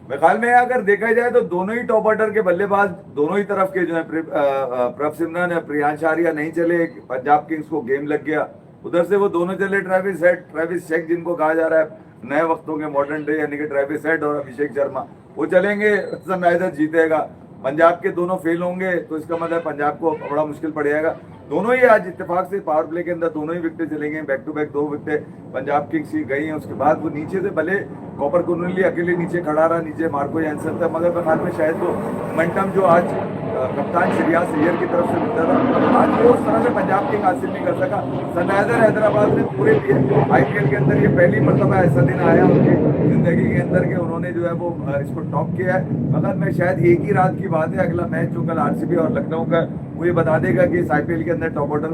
मेरे ख्याल में अगर देखा जाए तो दोनों ही टॉप ऑर्डर के बल्लेबाज दोनों ही तरफ के जो है प्रभ सिमरन या प्रियांश आर्या नहीं चले, पंजाब किंग्स को गेम लग गया। उधर से वो दोनों चले, ट्रेविस हेड, ट्रेविस शेक जिनको कहा जा रहा है नए वक्तों के मॉडर्न डे, यानी कि ट्रेविस हेड और अभिषेक शर्मा, वो चलेंगे, सनराइजर्स जीतेगा। पंजाब के दोनों फेल होंगे तो इसका मतलब पंजाब को बड़ा मुश्किल पड़ जाएगा। दोनों ही आज इत्तेफाक से पावर प्ले के अंदर दोनों ही विकेट चलेंगे, back to back 2 wicket Punjab kings की गई हैं। उसके बाद वो नीचे से भले कॉपर कुनली अकेले नीचे खड़ा रहा, नीचे मार्को यानसन था, मगर मेरे ख्याल में शायद वो मोमेंटम जो आज कप्तान श्रेयस अय्यर की तरफ से मिलता था, आज वो उस तरह से पंजाब किंग हासिल नहीं कर सका। सनराइजर हैदराबाद ने पूरे आईपीएल के अंदर ये पहली मरतबा ऐसा दिन आया उनकी जिंदगी के अंदर कि उन्होंने जो है वो इसको टॉप किया है। मगर मैं शायद एक ही रात की बात है, अगला मैच जो कल आरसीबी और लखनऊ का, वो ये बता देगा कि इस आईपीएल के अंदर टॉप ऑर्डर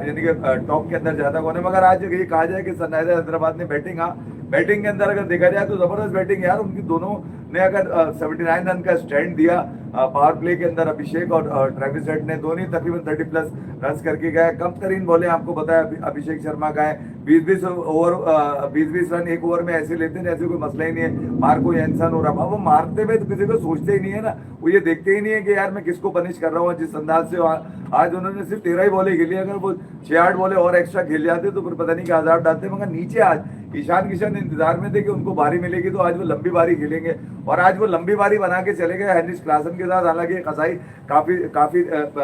यानी कि टॉप के अंदर ज्यादा कौन है। मगर आज ये कहा जाए कि सनराइजर हैदराबाद ने बैटिंग के अंदर अगर देखा जाए तो जबरदस्त बैटिंग यार उनकी, दोनों ने अगर 79 रन का स्टैंड दिया पावर प्ले के अंदर। अभिषेक और ट्रेविस हेड ने दोनों तकरीबन 30 प्लस रन करके गए। कम तरीन बॉलें आपको बताया अभिषेक शर्मा का है, 20-20 रन एक ओवर में ऐसे लेते हैं जैसे कोई मसला ही नहीं है। मार्को यानसन और अब वो मारते हुए तो किसी को सोचते ही नहीं है ना, वो ये देखते ही नहीं है कि यार मैं किसको पनिश कर रहा हूँ। जिस अंदाज से आज उन्होंने सिर्फ 13 ही बॉलें खेली, अगर वो 6-8 बॉलें और एक्स्ट्रा खेल जाते तो फिर पता नहीं क्या आजाद डालते। मगर नीचे आज ईशान किशन इंतजार में थे कि उनको बारी मिलेगी तो आज वो लंबी बारी खेलेंगे, और आज वो लंबी बारी बना के चले गए हेनरिच क्लासन के साथ। हालांकि कसाई काफी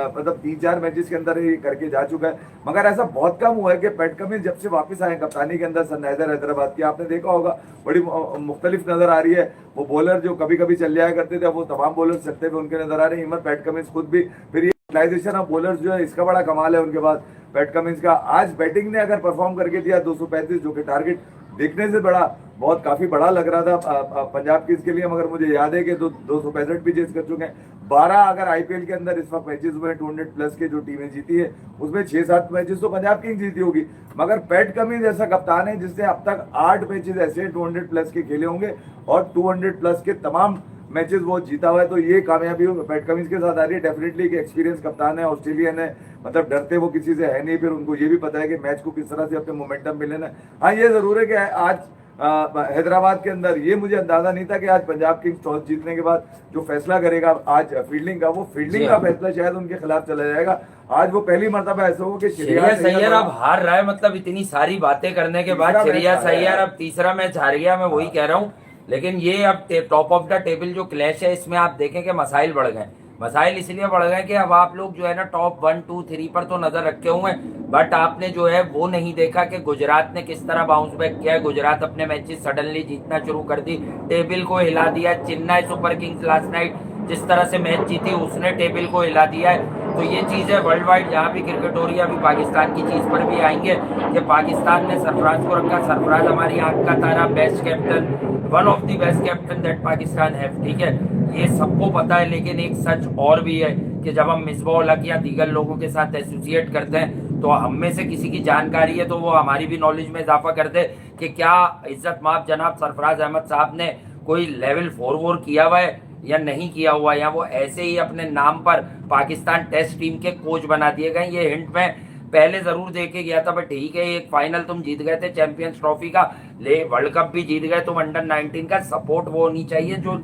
मतलब 3-4 मैचेस के अंदर ही करके जा चुका है, मगर ऐसा बहुत कम हुआ है कि पैट कमिंस जब से वापस आए कप्तानी के अंदर सनराइजर हैदराबाद की, आपने देखा होगा बड़ी मुख्तलिफ नजर आ रही है। वो बॉलर जो कभी कभी चल जाया करते थे, वो तमाम बॉलर सकते हुए उनके नजर आ रहे हैं। हिम्मत पैट कमिंस खुद भी, फिर ये यूटिलाइजेशन ऑफ बॉलर्स जो है इसका बड़ा कमाल है उनके पास पैट कमिंस का। आज बैटिंग ने अगर परफॉर्म करके दिया 235, जो कि टारगेट देखने से बहुत काफी बड़ा लग रहा था पंजाब किंग्स के लिए, मगर मुझे याद है कि 265 भी चेस कर चुके हैं। 12 अगर आईपीएल के अंदर इस वक्त मैचेस हुए 200 प्लस के जो टीमें जीती है, उसमें 6-7 मैचेस तो पंजाब किंग्स जीती होगी। मगर पैट कमिंस ऐसा कप्तान है जिसने अब तक 8 मैचेस ऐसे 200 प्लस के खेले होंगे और 200 प्लस के तमाम मैचेस वो जीता हुआ है। तो ये कामयाबी पैट कमिंस के साथ आ रही है डेफिनेटली, कि एक्सपीरियंस कप्तान है, ऑस्ट्रेलियन है, मतलब डरते वो किसी से है नहीं। फिर उनको ये भी पता है कि मैच को किस तरह से अपने मोमेंटम में लेना है। हाँ, ये जरूर है कि आज हैदराबाद के अंदर ये मुझे अंदाजा नहीं था कि आज पंजाब किंग्स टॉस जीतने के बाद जो फैसला करेगा आज फील्डिंग का, वो फील्डिंग का फैसला शायद उनके खिलाफ चला जाएगा। आज वो पहली मर्तबा ऐसा हो कि श्रेयस अय्यर अब हार रहा है, मतलब इतनी सारी बातें करने के बाद श्रेयस अय्यर अब तीसरा मैच हार गया। मैं वही कह रहा हूँ, लेकिन ये अब टॉप ऑफ द टेबल जो क्लैश है, इसमें आप देखें कि मसाइल बढ़ गए। मसाइल इसलिए बढ़ गए कि अब आप लोग जो है ना टॉप 1, 2, 3 पर तो नजर रखे हुए हैं, बट आपने जो है वो नहीं देखा कि गुजरात ने किस तरह बाउंस बैक किया है। गुजरात अपने मैचेस सडनली जीतना शुरू कर दी, टेबल को हिला दिया। Chennai super Kings last night जिस तरह से मैच जीती, उसने टेबल को हिला दिया है। तो ये चीज है वर्ल्ड वाइड, जहाँ भी क्रिकेट हो रही है। अभी पाकिस्तान की चीज पर भी आएंगे कि पाकिस्तान ने सरफराज को रखा। सरफराज हमारी आंख का तारा, best captain, one of the best captain that Pakistan have, ठीक है, ये सबको पता है। लेकिन एक सच और भी है कि जब हम मिसबाह हक या दीगर लोगों के साथ एसोसिएट करते हैं तो हम में से किसी की जानकारी है तो वो हमारी भी नॉलेज में इजाफा कर दे कि क्या इज्जत माफ जनाब सरफराज अहमद साहब ने कोई लेवल 4 किया हुआ है या नहीं किया हुआ, या वो ऐसे ही अपने नाम पर पाकिस्तान टेस्ट टीम के कोच बना दिए गए। ये हिंट मैं पहले जरूर दे के गया था, बट ठीक है, एक फाइनल तुम जीत गए थे चैंपियंस ट्रॉफी का, ले वर्ल्ड कप भी जीत गए तुम, अंडर 19 का सपोर्ट वो होनी चाहिए जो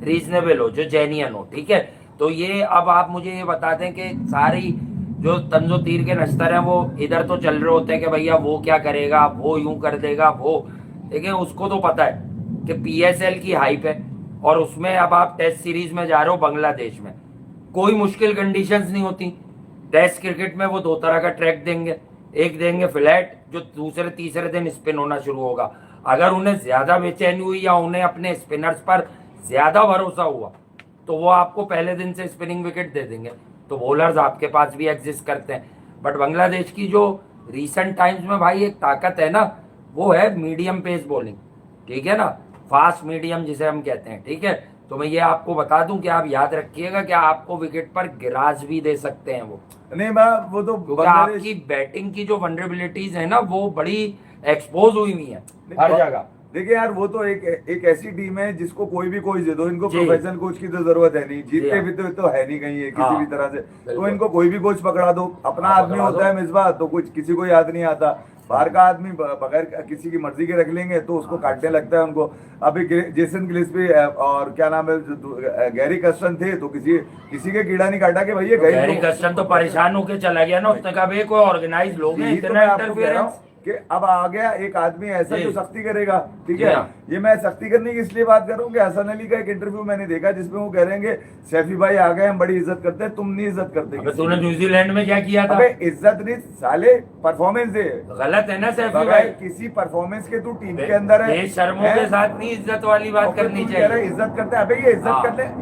रीजनेबल हो, जो जेन्युइन हो, ठीक है। तो ये अब आप मुझे ये बता दें कि सारी जो तंजो तीर के नश्तर हैं वो इधर तो चल रहे होते हैं कि भैया वो क्या करेगा, वो यूं कर देगा, वो, देखिए उसको तो पता है कि पीएसएल की हाइप है और उसमें अब आप टेस्ट सीरीज में जा रहे हो बांग्लादेश में, कोई मुश्किल कंडीशंस नहीं होती। टेस्ट क्रिकेट में वो 2 तरह का ट्रैक देंगे, एक देंगे फ्लैट जो दूसरे तीसरे दिन स्पिन होना शुरू होगा। अगर उन्हें ज्यादा बेचैनी हुई या उन्हें अपने स्पिनर्स पर ज्यादा भरोसा हुआ तो वो आपको पहले दिन से स्पिनिंग विकेट दे देंगे। तो बॉलर्स आपके पास भी एग्जिस्ट करते हैं, बट बांग्लादेश की जो रिसेंट टाइम्स में भाई एक ताकत है ना, वो है मीडियम पेस बॉलिंग, ठीक है ना, फास्ट मीडियम जिसे हम कहते हैं, ठीक है। तो मैं ये आपको बता दूं कि आप याद रखिएगा कि आपको विकेट पर गिराज भी दे सकते हैं वो। नहीं, वो तो आपकी बैटिंग की जो वनरेबिलिटीज है ना वो बड़ी एक्सपोज हुई हुई है हर जगह। देखिए यार, वो तो एक ऐसी टीम है जिसको कोई भी कोच दे दो, इनको प्रोफेशनल कोच की तो जरूरत है नहीं, जीतते भी तो है नहीं कहीं किसी भी तरह से। तो इनको कोई भी कोच पकड़ा दो, अपना आदमी होता है मिसबा, तो कुछ किसी को याद नहीं आता। बाहर का आदमी बगैर किसी की मर्जी के रख लेंगे तो उसको काटने लगता है उनको। अभी जेसन गिलेस्पी और क्या नाम है गैरी कर्स्टन थे तो किसी के कीड़ा नहीं काटा कि भैया गैरी कर्स्टन तो परेशान होके चला गया ना, उसने कहा भाई कोई ऑर्गेनाइज लोग हैं, यही तो इतना मैं आपको कह रहा इंटरफेरेंस। हूँ कि अब आ गया एक आदमी ऐसा जी। जो सख्ती करेगा, ठीक जी है। हाँ। ये मैं सख्ती करने की इसलिए बात कर रहा हूँ कि हसन अली का एक इंटरव्यू मैंने देखा जिसमें वो कह रहे हैं कि सैफी भाई आ गए, हम बड़ी इज्जत करते हैं, तुम नहीं इज्जत करते अबे किसी तूने की। न्यूजीलैंड में क्या किया था? अबे इज्जत नहीं साले, परफॉर्मेंस दे। गलत है ना सैफी बगैर भाई, किसी परफॉर्मेंस के तू टीम के अंदर है, बेशर्मों के साथ नहीं इज्जत वाली बात और फिर करनी तू कह रहा है चाहिए। इज्जत करते हैं। अबे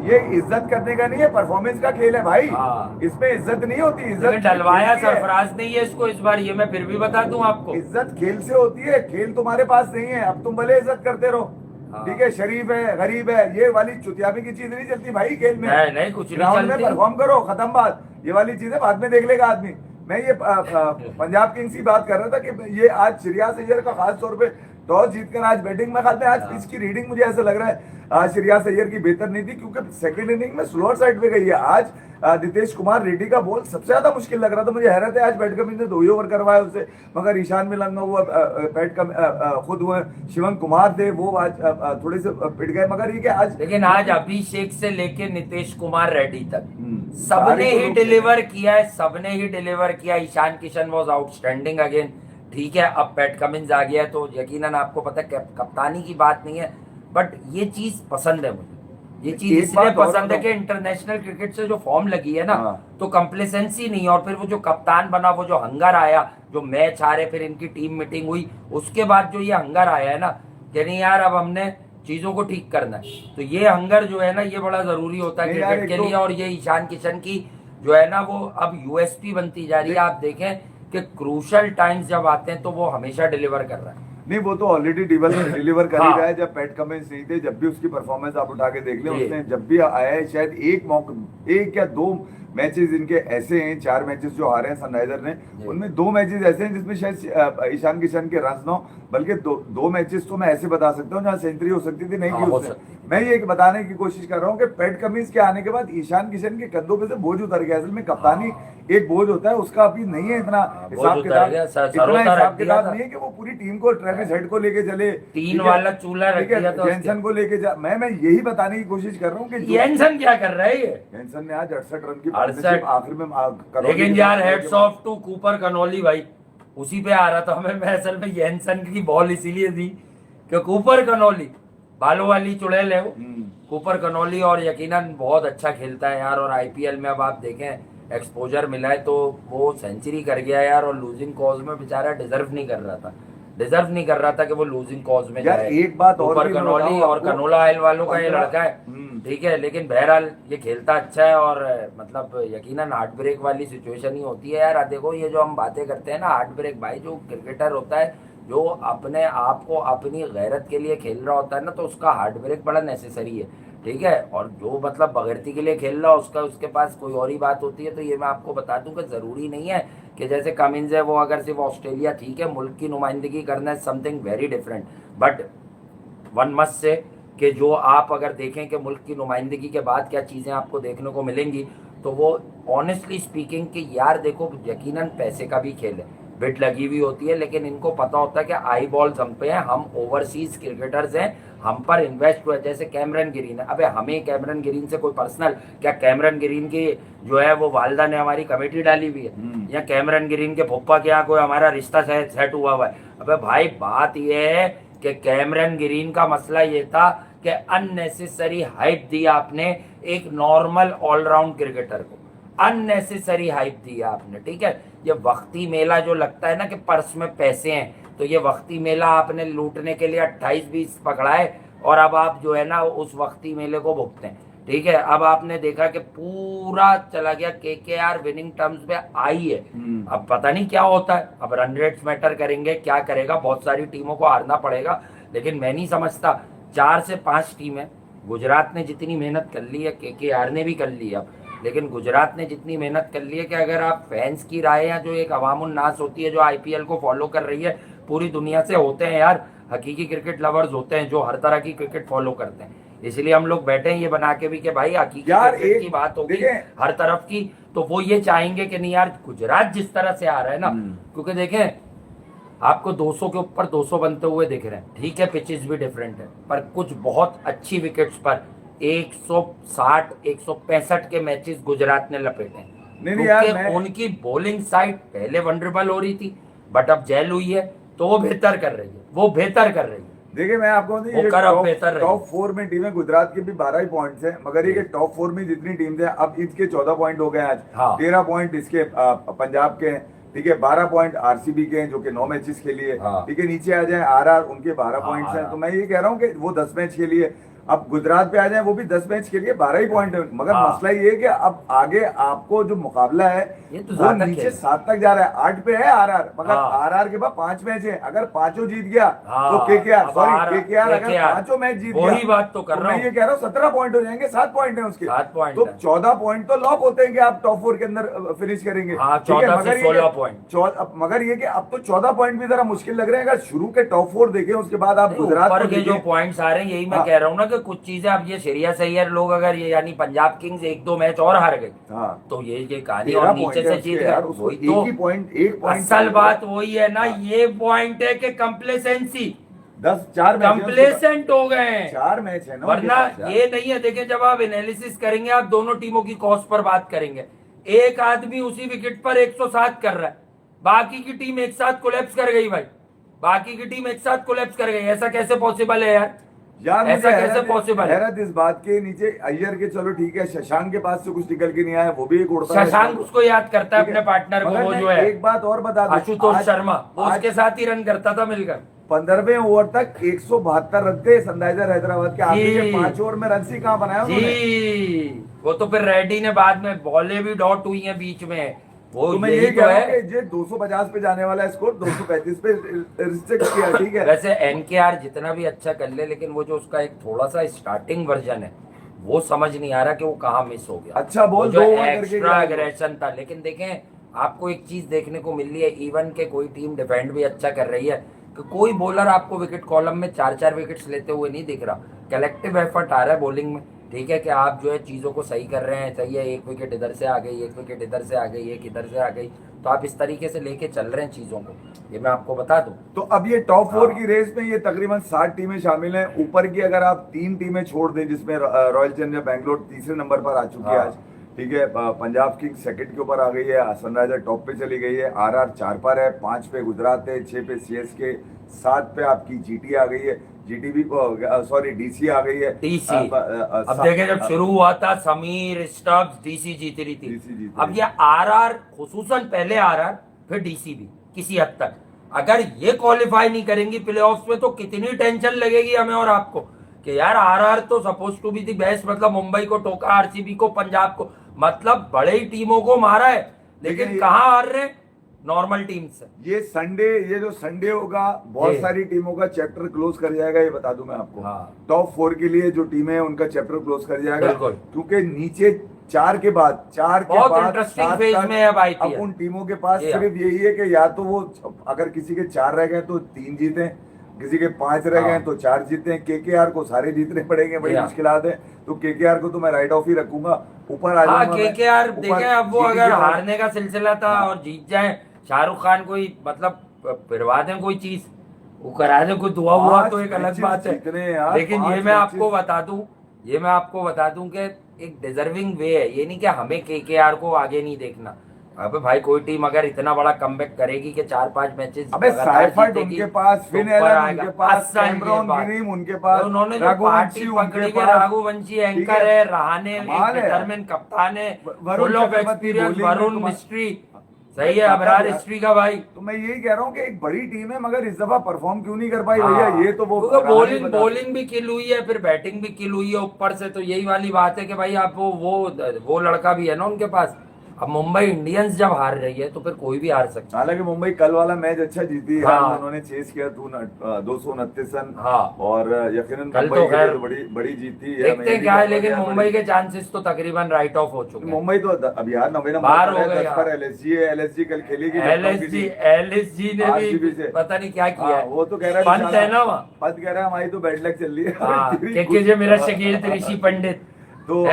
ये इज्जत करने का नहीं है, परफॉर्मेंस का खेल है भाई। हाँ। इसमें इज्जत नहीं होती, इज्जत लेकिन डलवाया खेल की है। सरफराज नहीं है इसको इस बार, ये मैं फिर भी बता दूं आपको। इज्जत खेल से होती है, खेल तुम्हारे पास नहीं है। अब तुम भले इज्जत करते रहो, हाँ। ठीक है, शरीफ है गरीब है, ये वाली चुतियाबी की चीज नहीं चलती भाई खेल में। नहीं कुछ नहीं ग्राउंड में चलती। परफॉर्म करो, खत्म बात। ये वाली चीजें बाद में देख लेगा आदमी। मैं ये पंजाब किंग्स की बात कर रहा था कि ये आज श्रेयस अय्यर का खास तौर पे टॉस जीतकर आज बैटिंग में खाते हैं। आज पिच की रीडिंग मुझे ऐसा लग रहा है आज श्रेयस अय्यर की बेहतर नहीं थी क्योंकि सेकंड इनिंग में स्लोअर साइड पे गई है। आज नितेश कुमार रेड्डी का बॉल सबसे ज्यादा मुश्किल लग रहा था। मुझे हैरत है आज पैट कमिंस ने 2 ही ओवर करवाया उससे, मगर ईशान मिलंगा हुआ खुद हुए, शिवम कुमार थे वो आज थोड़े से पिट गए। मगर ये कि आज लेकिन आज अभिषेक से लेके नीतीश कुमार रेड्डी तक सबने सारे को ही लोग डिलीवर किया है, सबने ही डिलीवर किया। Ishan Kishan was outstanding again, ठीक है। अब पैट कमिंस आ गया तो यकीनन आपको पता है कप्तानी की बात नहीं है, बट ये चीज पसंद है मुझे। ये चीज एक इसलिए बात और पसंद है बताऊं। कि इंटरनेशनल क्रिकेट से जो फॉर्म लगी है ना, हाँ। तो कंप्लेसेंसी नहीं, और फिर वो जो कप्तान बना, वो जो हंगर आया, जो मैच हारे, फिर इनकी टीम मीटिंग हुई, उसके बाद जो ये हंगर आया है ना कि नहीं यार अब हमने चीजों को ठीक करना है, तो ये हंगर जो है ना ये बड़ा जरूरी होता है नहीं यार, क्रिकेट के एक तो- लिए। और ये ईशान किशन की जो है ना वो अब यूएसपी बनती जा रही है। आप देखें कि क्रूशल टाइम्स जब आते हैं तो वो हमेशा डिलीवर कर रहा है। नहीं, वो तो ऑलरेडी डिलीवर कर ही हाँ। रहा है। जब पैट कमिंस नहीं थे, जब भी उसकी परफॉर्मेंस आप उठा के देख लें, जी। उसने जब भी आया है शायद एक या 2 मैचेस इनके ऐसे हैं, 4 मैचेस जो हारे हैं सनराइजर ने, उनमें 2 मैचेस ऐसे हैं जिसमें शायद ईशान किशन के रन ना हो, बल्कि 2 मैचेस तो मैं ऐसे बता सकता हूँ जहाँ सेंचुरी हो सकती थी, नहीं हाँ, की हो उसने। सकती। मैं ये बताने की कोशिश कर रहा हूँ कि पैट कमिंस के आने के बाद ईशान किशन के कंधों पे से बोझ उतर गया। असल में कप्तानी एक बोझ होता है, उसका अभी नहीं है इतना हिसाब उतर किताब, गया, सर इतना होता हिसाब रख दिया किताब था। नहीं है कि वो पूरी टीम को ट्रेविस हेड को लेके चले, 3 ठीक है? वाला चूल्हा रख ठीक है, दिया था उसके। जेनसन को लेके जा। मैं यही बताने की कोशिश कर रहा हूँ कि येंसन क्या कर रहा है ये? जेनसन ने आज 68 रन की 68 पार्टनरशिप आखिर में करौली लेकिन के यार साथ हेड्स ऑफ टू कूपर कनौली भाई, उसी पे आ रहा था मैं असल में येंसन की बॉल इसीलिए दी कि कूपर कनौली बालों वाली चुड़ैल है वो, कूपर कनौली, और यकीनन बहुत अच्छा खेलता है यार। और आईपीएल में अब आप देखें एक्सपोजर मिला है तो वो सेंचुरी कर गया यार, और लूजिंग कॉज में बेचारा डिजर्व नहीं कर रहा था कि वो लूजिंग कॉज में यार, जाए। एक बात और कूपर भी मैं कनौली बताऊं और आपको, कनोला ऑयल वालों का ये 15 लड़का है, ठीक है। लेकिन बहरहाल ये खेलता अच्छा है, और मतलब यकीनन हार्ट ब्रेक वाली सिचुएशन ही होती है यार। देखो ये जो हम बातें करते हैं ना हार्ट ब्रेक, भाई जो क्रिकेटर होता है जो अपने आप को अपनी गैरत के लिए खेल रहा होता है ना, तो उसका हार्ट ब्रेक बड़ा नेसेसरी है, ठीक है। और जो मतलब बगैरती के लिए खेल रहा है उसका उसके पास कोई और ही बात होती है। तो ये मैं आपको बता दूं कि जरूरी नहीं है कि जैसे कमिंस है वो अगर सिर्फ ऑस्ट्रेलिया, ठीक है, मुल्क की नुमाइंदगी करना है something very different, but one must say कि जो आप अगर देखें कि मुल्क की नुमाइंदगी के बाद क्या चीज़ें आपको देखने को मिलेंगी, तो वो ऑनेस्टली स्पीकिंग कि यार देखो यकीनन पैसे का भी खेल है, बिट लगी हुई होती है, लेकिन इनको पता होता है कि आई बॉल्स हम पे हैं, हम ओवरसीज क्रिकेटर्स हैं, हम पर इन्वेस्ट हुआ है। जैसे कैमरन ग्रीन है, अबे हमें कैमरन ग्रीन से कोई पर्सनल क्या, कैमरन ग्रीन की जो है वो वालदा ने हमारी कमेटी डाली हुई है, या कैमरन ग्रीन के पप्पा के यहाँ कोई हमारा रिश्ता सेट हुआ है? अबे भाई बात यह है कि कैमरन ग्रीन का मसला ये था कि अननेसेसरी हाइप दी आपने एक नॉर्मल ऑलराउंड क्रिकेटर को, अननेसेसरी हाइप दी आपने, ठीक है। ये वक्ती मेला जो लगता है ना कि पर्स में पैसे हैं, तो ये वक्ती मेला आपने लूटने के लिए 28-20 पकड़ा है, और अब आप जो है ना उस वक्ती मेले को भुगते हैं, ठीक है। अब आपने देखा कि पूरा चला गया, केकेआर विनिंग टर्म्स पे आई है, अब पता नहीं क्या होता है, अब रन रेट्स मैटर करेंगे, क्या करेगा, बहुत सारी टीमों को हारना पड़ेगा, लेकिन मैं नहीं समझता 4 से 5 टीमें, गुजरात ने जितनी मेहनत कर ली है, केकेआर ने भी कर ली है, लेकिन गुजरात ने जितनी मेहनत कर ली है कि अगर आप फैंस की राय या जो एक अवामुन नास होती है जो आईपीएल को फॉलो कर रही है, पूरी दुनिया से होते हैं यार, हकीकी क्रिकेट लवर्स होते हैं जो हर तरह की क्रिकेट फॉलो करते हैं, इसलिए हम लोग बैठे हैं ये बना के भी कि भाई हकीकी क्रिकेट की बात होगी हर तरफ की, तो वो ये चाहेंगे कि नहीं यार गुजरात जिस तरह से आ रहा है ना, क्योंकि देखें आपको 200 के ऊपर 200 बनते हुए दिख रहे हैं। ठीक है, पिचेस भी डिफरेंट है, पर कुछ बहुत अच्छी विकेट्स पर 160 165 के मैचेस गुजरात ने लपेटे हैं। नहीं यार, क्योंकि उनकी बॉलिंग साइड पहले वनरेबल हो रही थी, बट अब जेल हुई है तो वो बेहतर कर रही है, वो बेहतर कर रही है। देखिए मैं आपको टॉप 4 में टीम है, गुजरात के भी 12 ही पॉइंट्स है, मगर ये टॉप 4 में जितनी टीम्स है अब इसके 14 पॉइंट हो गए आज। हाँ। 13 पॉइंट इसके पंजाब के हैं, ठीक है, 12 पॉइंट आरसीबी के हैं जो कि 9 मैचेस के लिए, हाँ। ठीक है, नीचे आ जाए आरआर, उनके 12 पॉइंट्स हैं। तो मैं ये कह रहा हूँ कि वो 10 मैच के लिए, अब गुजरात पे आ जाए वो भी 10 मैच के लिए 12 ही पॉइंट है, मगर हाँ। मसला ये है कि अब आगे आपको जो मुकाबला है ये तो वो ज्यादा नीचे खेल। 7 तक जा रहा है, 8 पे है आरआर, मगर हाँ। आरआर के बाद 5 मैच है, अगर पांचों जीत गया हाँ। तो केकेआर, अब सॉरी केकेआर अगर KKR, 5 मैच जीत वही गया, बात तो कर रहा मैं हूँ। ये कह रहा हूँ 17 पॉइंट हो जाएंगे, 7 पॉइंट है उसके, 7 पॉइंट तो है। 14 पॉइंट तो लॉक होते हैं कि आप टॉप 4 के अंदर फिनिश करेंगे। हाँ, ठीक है, 14 मगर से ये 16 कि- पॉइंट। मगर ये कि अब तो 14 पॉइंट भी जरा मुश्किल लग रहे हैं, अगर शुरू के टॉप 4 देखें उसके बाद आप गुजरात ऊपर को के जो देखें। पॉइंट्स आ रहे हैं, यही मैं हाँ। कह रहा हूँ ना कि कुछ चीजें अब ये श्रेयस अय्यर लोग अगर ये यानी पंजाब किंग्स 1-2 मैच और हार गई हाँ, तो ये कहानी 13 और नीचे पॉइंट से है जीत उसके यार, गए। उसको वही एक तो ही पॉइंट, एक पॉइंट असल बात वही है ना, ये पॉइंट है कि कंप्लेसेंसी 4 मैच कंप्लेसेंट हो गए हैं। 4 मैच है ना वरना उनके पास, ये नहीं है। देखिए, जब आप एनालिसिस करेंगे, आप दोनों टीमों की कॉस्ट पर बात करेंगे, एक आदमी उसी विकेट पर 107 कर रहा है, बाकी की टीम एक साथ कोलैप्स कर गई भाई, बाकी की टीम एक साथ कोलैप्स कर गई। ऐसा कैसे पॉसिबल है यार? यार ऐसा मुझे कैसे पॉसिबल है? हैरत इस बात के, नीचे अय्यर के चलो ठीक है, शशांक के पास से कुछ निकल के नहीं आया, वो भी एक उड़ता है। शशांक उसको याद करता है ठीक अपने पार्टनर को, मगर वो मैं जो है एक बात और बता दूं, आशुतोष आज- शर्मा, वो आज उसके साथ ही रन करता था मिलकर। 15वें ओवर तक 172 रन थे सनराइजर हैदराबाद के, आखिरी के जी। 5 ओवर में रन ही कहां बनाया उन्होंने? जी, वो तो फिर रेड्डी ने बाद में बॉलें भी डॉट हुई हैं बीच में, वो तो मैं यही ये तो कह रहा हूं है। कि ये 250 पे जाने वाला स्कोर 235 पे रिस्ट्रिक्ट किया, ठीक है। वैसे एनकेआर जितना भी अच्छा कर ले, लेकिन वो जो उसका एक थोड़ा सा स्टार्टिंग वर्जन है, वो समझ नहीं आ रहा कि वो कहाँ मिस हो गया। अच्छा बॉल वो जो 2 ओवर करके एक्स्ट्रा गिरा। एग्रेशन था। लेकिन देखें, आपको एक चीज देखने को मिल रही है, इवन के कोई टीम डिफेंड भी अच्छा कर रही है कि कोई बॉलर आपको विकेट कॉलम में 4-4 विकेट्स लेते हुए नहीं दिख रहा। कलेक्टिव एफर्ट आ रहा है बॉलिंग में, ठीक है, कि आप जो है चीजों को सही कर रहे हैं। सही है, एक विकेट इधर से आ गई, एक विकेट इधर से आ गई, एक इधर से आ गई, तो आप इस तरीके से लेके चल रहे हैं चीजों को, ये मैं आपको बता दूं। तो अब ये टॉप 4 हाँ। की रेस में ये तकरीबन 60 टीमें शामिल हैं। ऊपर की अगर आप 3 टीमें छोड़ दें, जिसमें रॉयल चैलेंजर बैंगलोर तीसरे नंबर पर आ चुकी है हाँ। आज, ठीक है, पंजाब किंग्स सेकंड के ऊपर आ गई है, सनराइजर टॉप पे चली गई है, आरआर 4 पर है, 5 पे गुजरात है, 6 पे सीएसके, 7 पे आपकी जीटी आ गई है, जीटीबी सॉरी डीसी आ गई है। डीसी अब देखें, जब शुरू हुआ था समीर स्टब्स, डीसी जीत रही थी। DC जीत अब रही ये आरआर, खुसूसन पहले आरआर फिर डीसी भी किसी हद तक, अगर ये क्वालिफाई नहीं करेंगी प्लेऑफ्स में, तो कितनी टेंशन लगेगी हमें और आपको कि यार आरआर तो suppose to be the best, मतलब मुंबई को टोका, आरसीबी को, पंजाब को, मतलब बड़े ही टीमों को मारा है, लेकिन लेकिन कहाँ हार रहे हैं? नॉर्मल टीम से। ये जो संडे होगा, बहुत जी। सारी टीमों का चैप्टर क्लोज कर जाएगा, ये बता दूं मैं आपको। हाँ। टॉप 4 के लिए जो टीमें हैं उनका चैप्टर क्लोज कर जाएगा, बिल्कुल। क्योंकि नीचे 4 के बाद बहुत इंटरेस्टिंग 7 फेज तक में है अब IPL। अब उन टीमों के पास जी हाँ। सिर्फ यही है कि या तो वो, अगर किसी के 4 रह गए तो 3 जीते, किसी के 5 रह गए हाँ। तो 4 जीते। केकेआर को सारे जीतने पड़ेंगे, बड़ी जी हाँ। मुश्किलात है, तो केकेआर को तो मैं राइट ऑफ ही रखूंगा, ऊपर आ हाँ, जाऊंगा मैं। केकेआर ऊपर देखें, अब वो जीटी अगर के बाद- हारने का सिलसिला था हाँ। और जीत जाए, शाहरुख खान कोई मतलब फिरवा दें कोई चीज, वो करा दें कोई दुआ हुआ, 5 तो एक अलग मैचेस बात है। जीतने हैं यार, लेकिन 5 ये मैं आपको मैचेस। बता दूं कि एक डिजर्विंग वे है, ये नहीं कि हमें केकेआर को आगे नहीं देखना। अबे भाई, कोई टीम अगर इतना बड़ा कमबैक करेगी कि 4-5 मैचेस अबे साइफर्ट उनके पास, फिन एलन उनके पास, असल ये कैमरॉन बात। ग्रीम उनके पास, उन्होंने जो रघुवंशी पार्टी उनके पकड़ी के, पास, रघुवंशी ठीक एंकर है, रहाने कमाल है यार। डिटरमिन कप्तान है, Varun full of Chakravarthy experience, bowling में वरुण कमाल। मिस्ट्री, सही है, अबरार हिस्ट्री का भाई। तो मैं यही कह रहा हूँ कि एक बड़ी टीम है, मगर इस दफा परफॉर्म क्यों नहीं कर पाई हाँ। भैया, ये तो वो बॉलिंग भी किल हुई है, फिर बैटिंग भी किल हुई है ऊपर से, तो यही वाली बात है कि भाई आप वो लड़का भी है ना उनके पास। अब मुंबई इंडियंस जब हार रही है तो फिर कोई भी हार सकता है। हालांकि मुंबई कल वाला मैच अच्छा जीती है, हाँ। उन्होंने चेस किया 229 रन, हाँ। और यकीनन कल मुंबई तो के लिए खैर तो बड़ी बड़ी जीत थी। देखते हैं क्या है, लेकिन मुंबई के चांसेस तो तकरीबन राइट ऑफ हो चुके हैं। मुंबई तो अब यार 9वें नंबर बाहर पर हो है, गए 10 पर यार। एलएसजी है, एलएसजी कल खेलेगी। एलएसजी ने RCB भी से। पता नहीं क्या किया हाँ, है। वो तो कह रहा है पंत है ना वहाँ। पंत कह रहा है हमारी तो बैड लक चल रही है। हाँ, क्योंकि जो मेरा शकील ऋषि पंडित, तो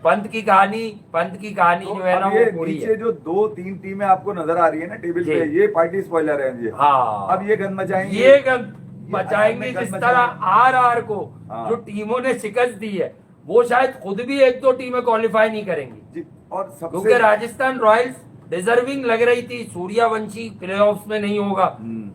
पंत की कहानी तो जो है ना अब वो ये पूरी नीचे है। जो 2-3 टीमें आपको नजर आ रही है ना टेबल जी। पे, ये पार्टी स्पॉइलर है जी। हाँ, अब ये गन मचाएंगे, ये गन ये बचाएंगे असल में जिस गन तरह मचाएंगे। आरआर को हाँ। जो टीमों ने शिकस्त दी है, वो शायद खुद भी 1-2 टीमें क्वालिफाई नहीं करेंगी, जी। और क्योंकि सबसे राजस्थान रॉयल्स डिजर्विंग लग रही थी। सूर्यवंशी प्लेऑफ्स में नहीं होगा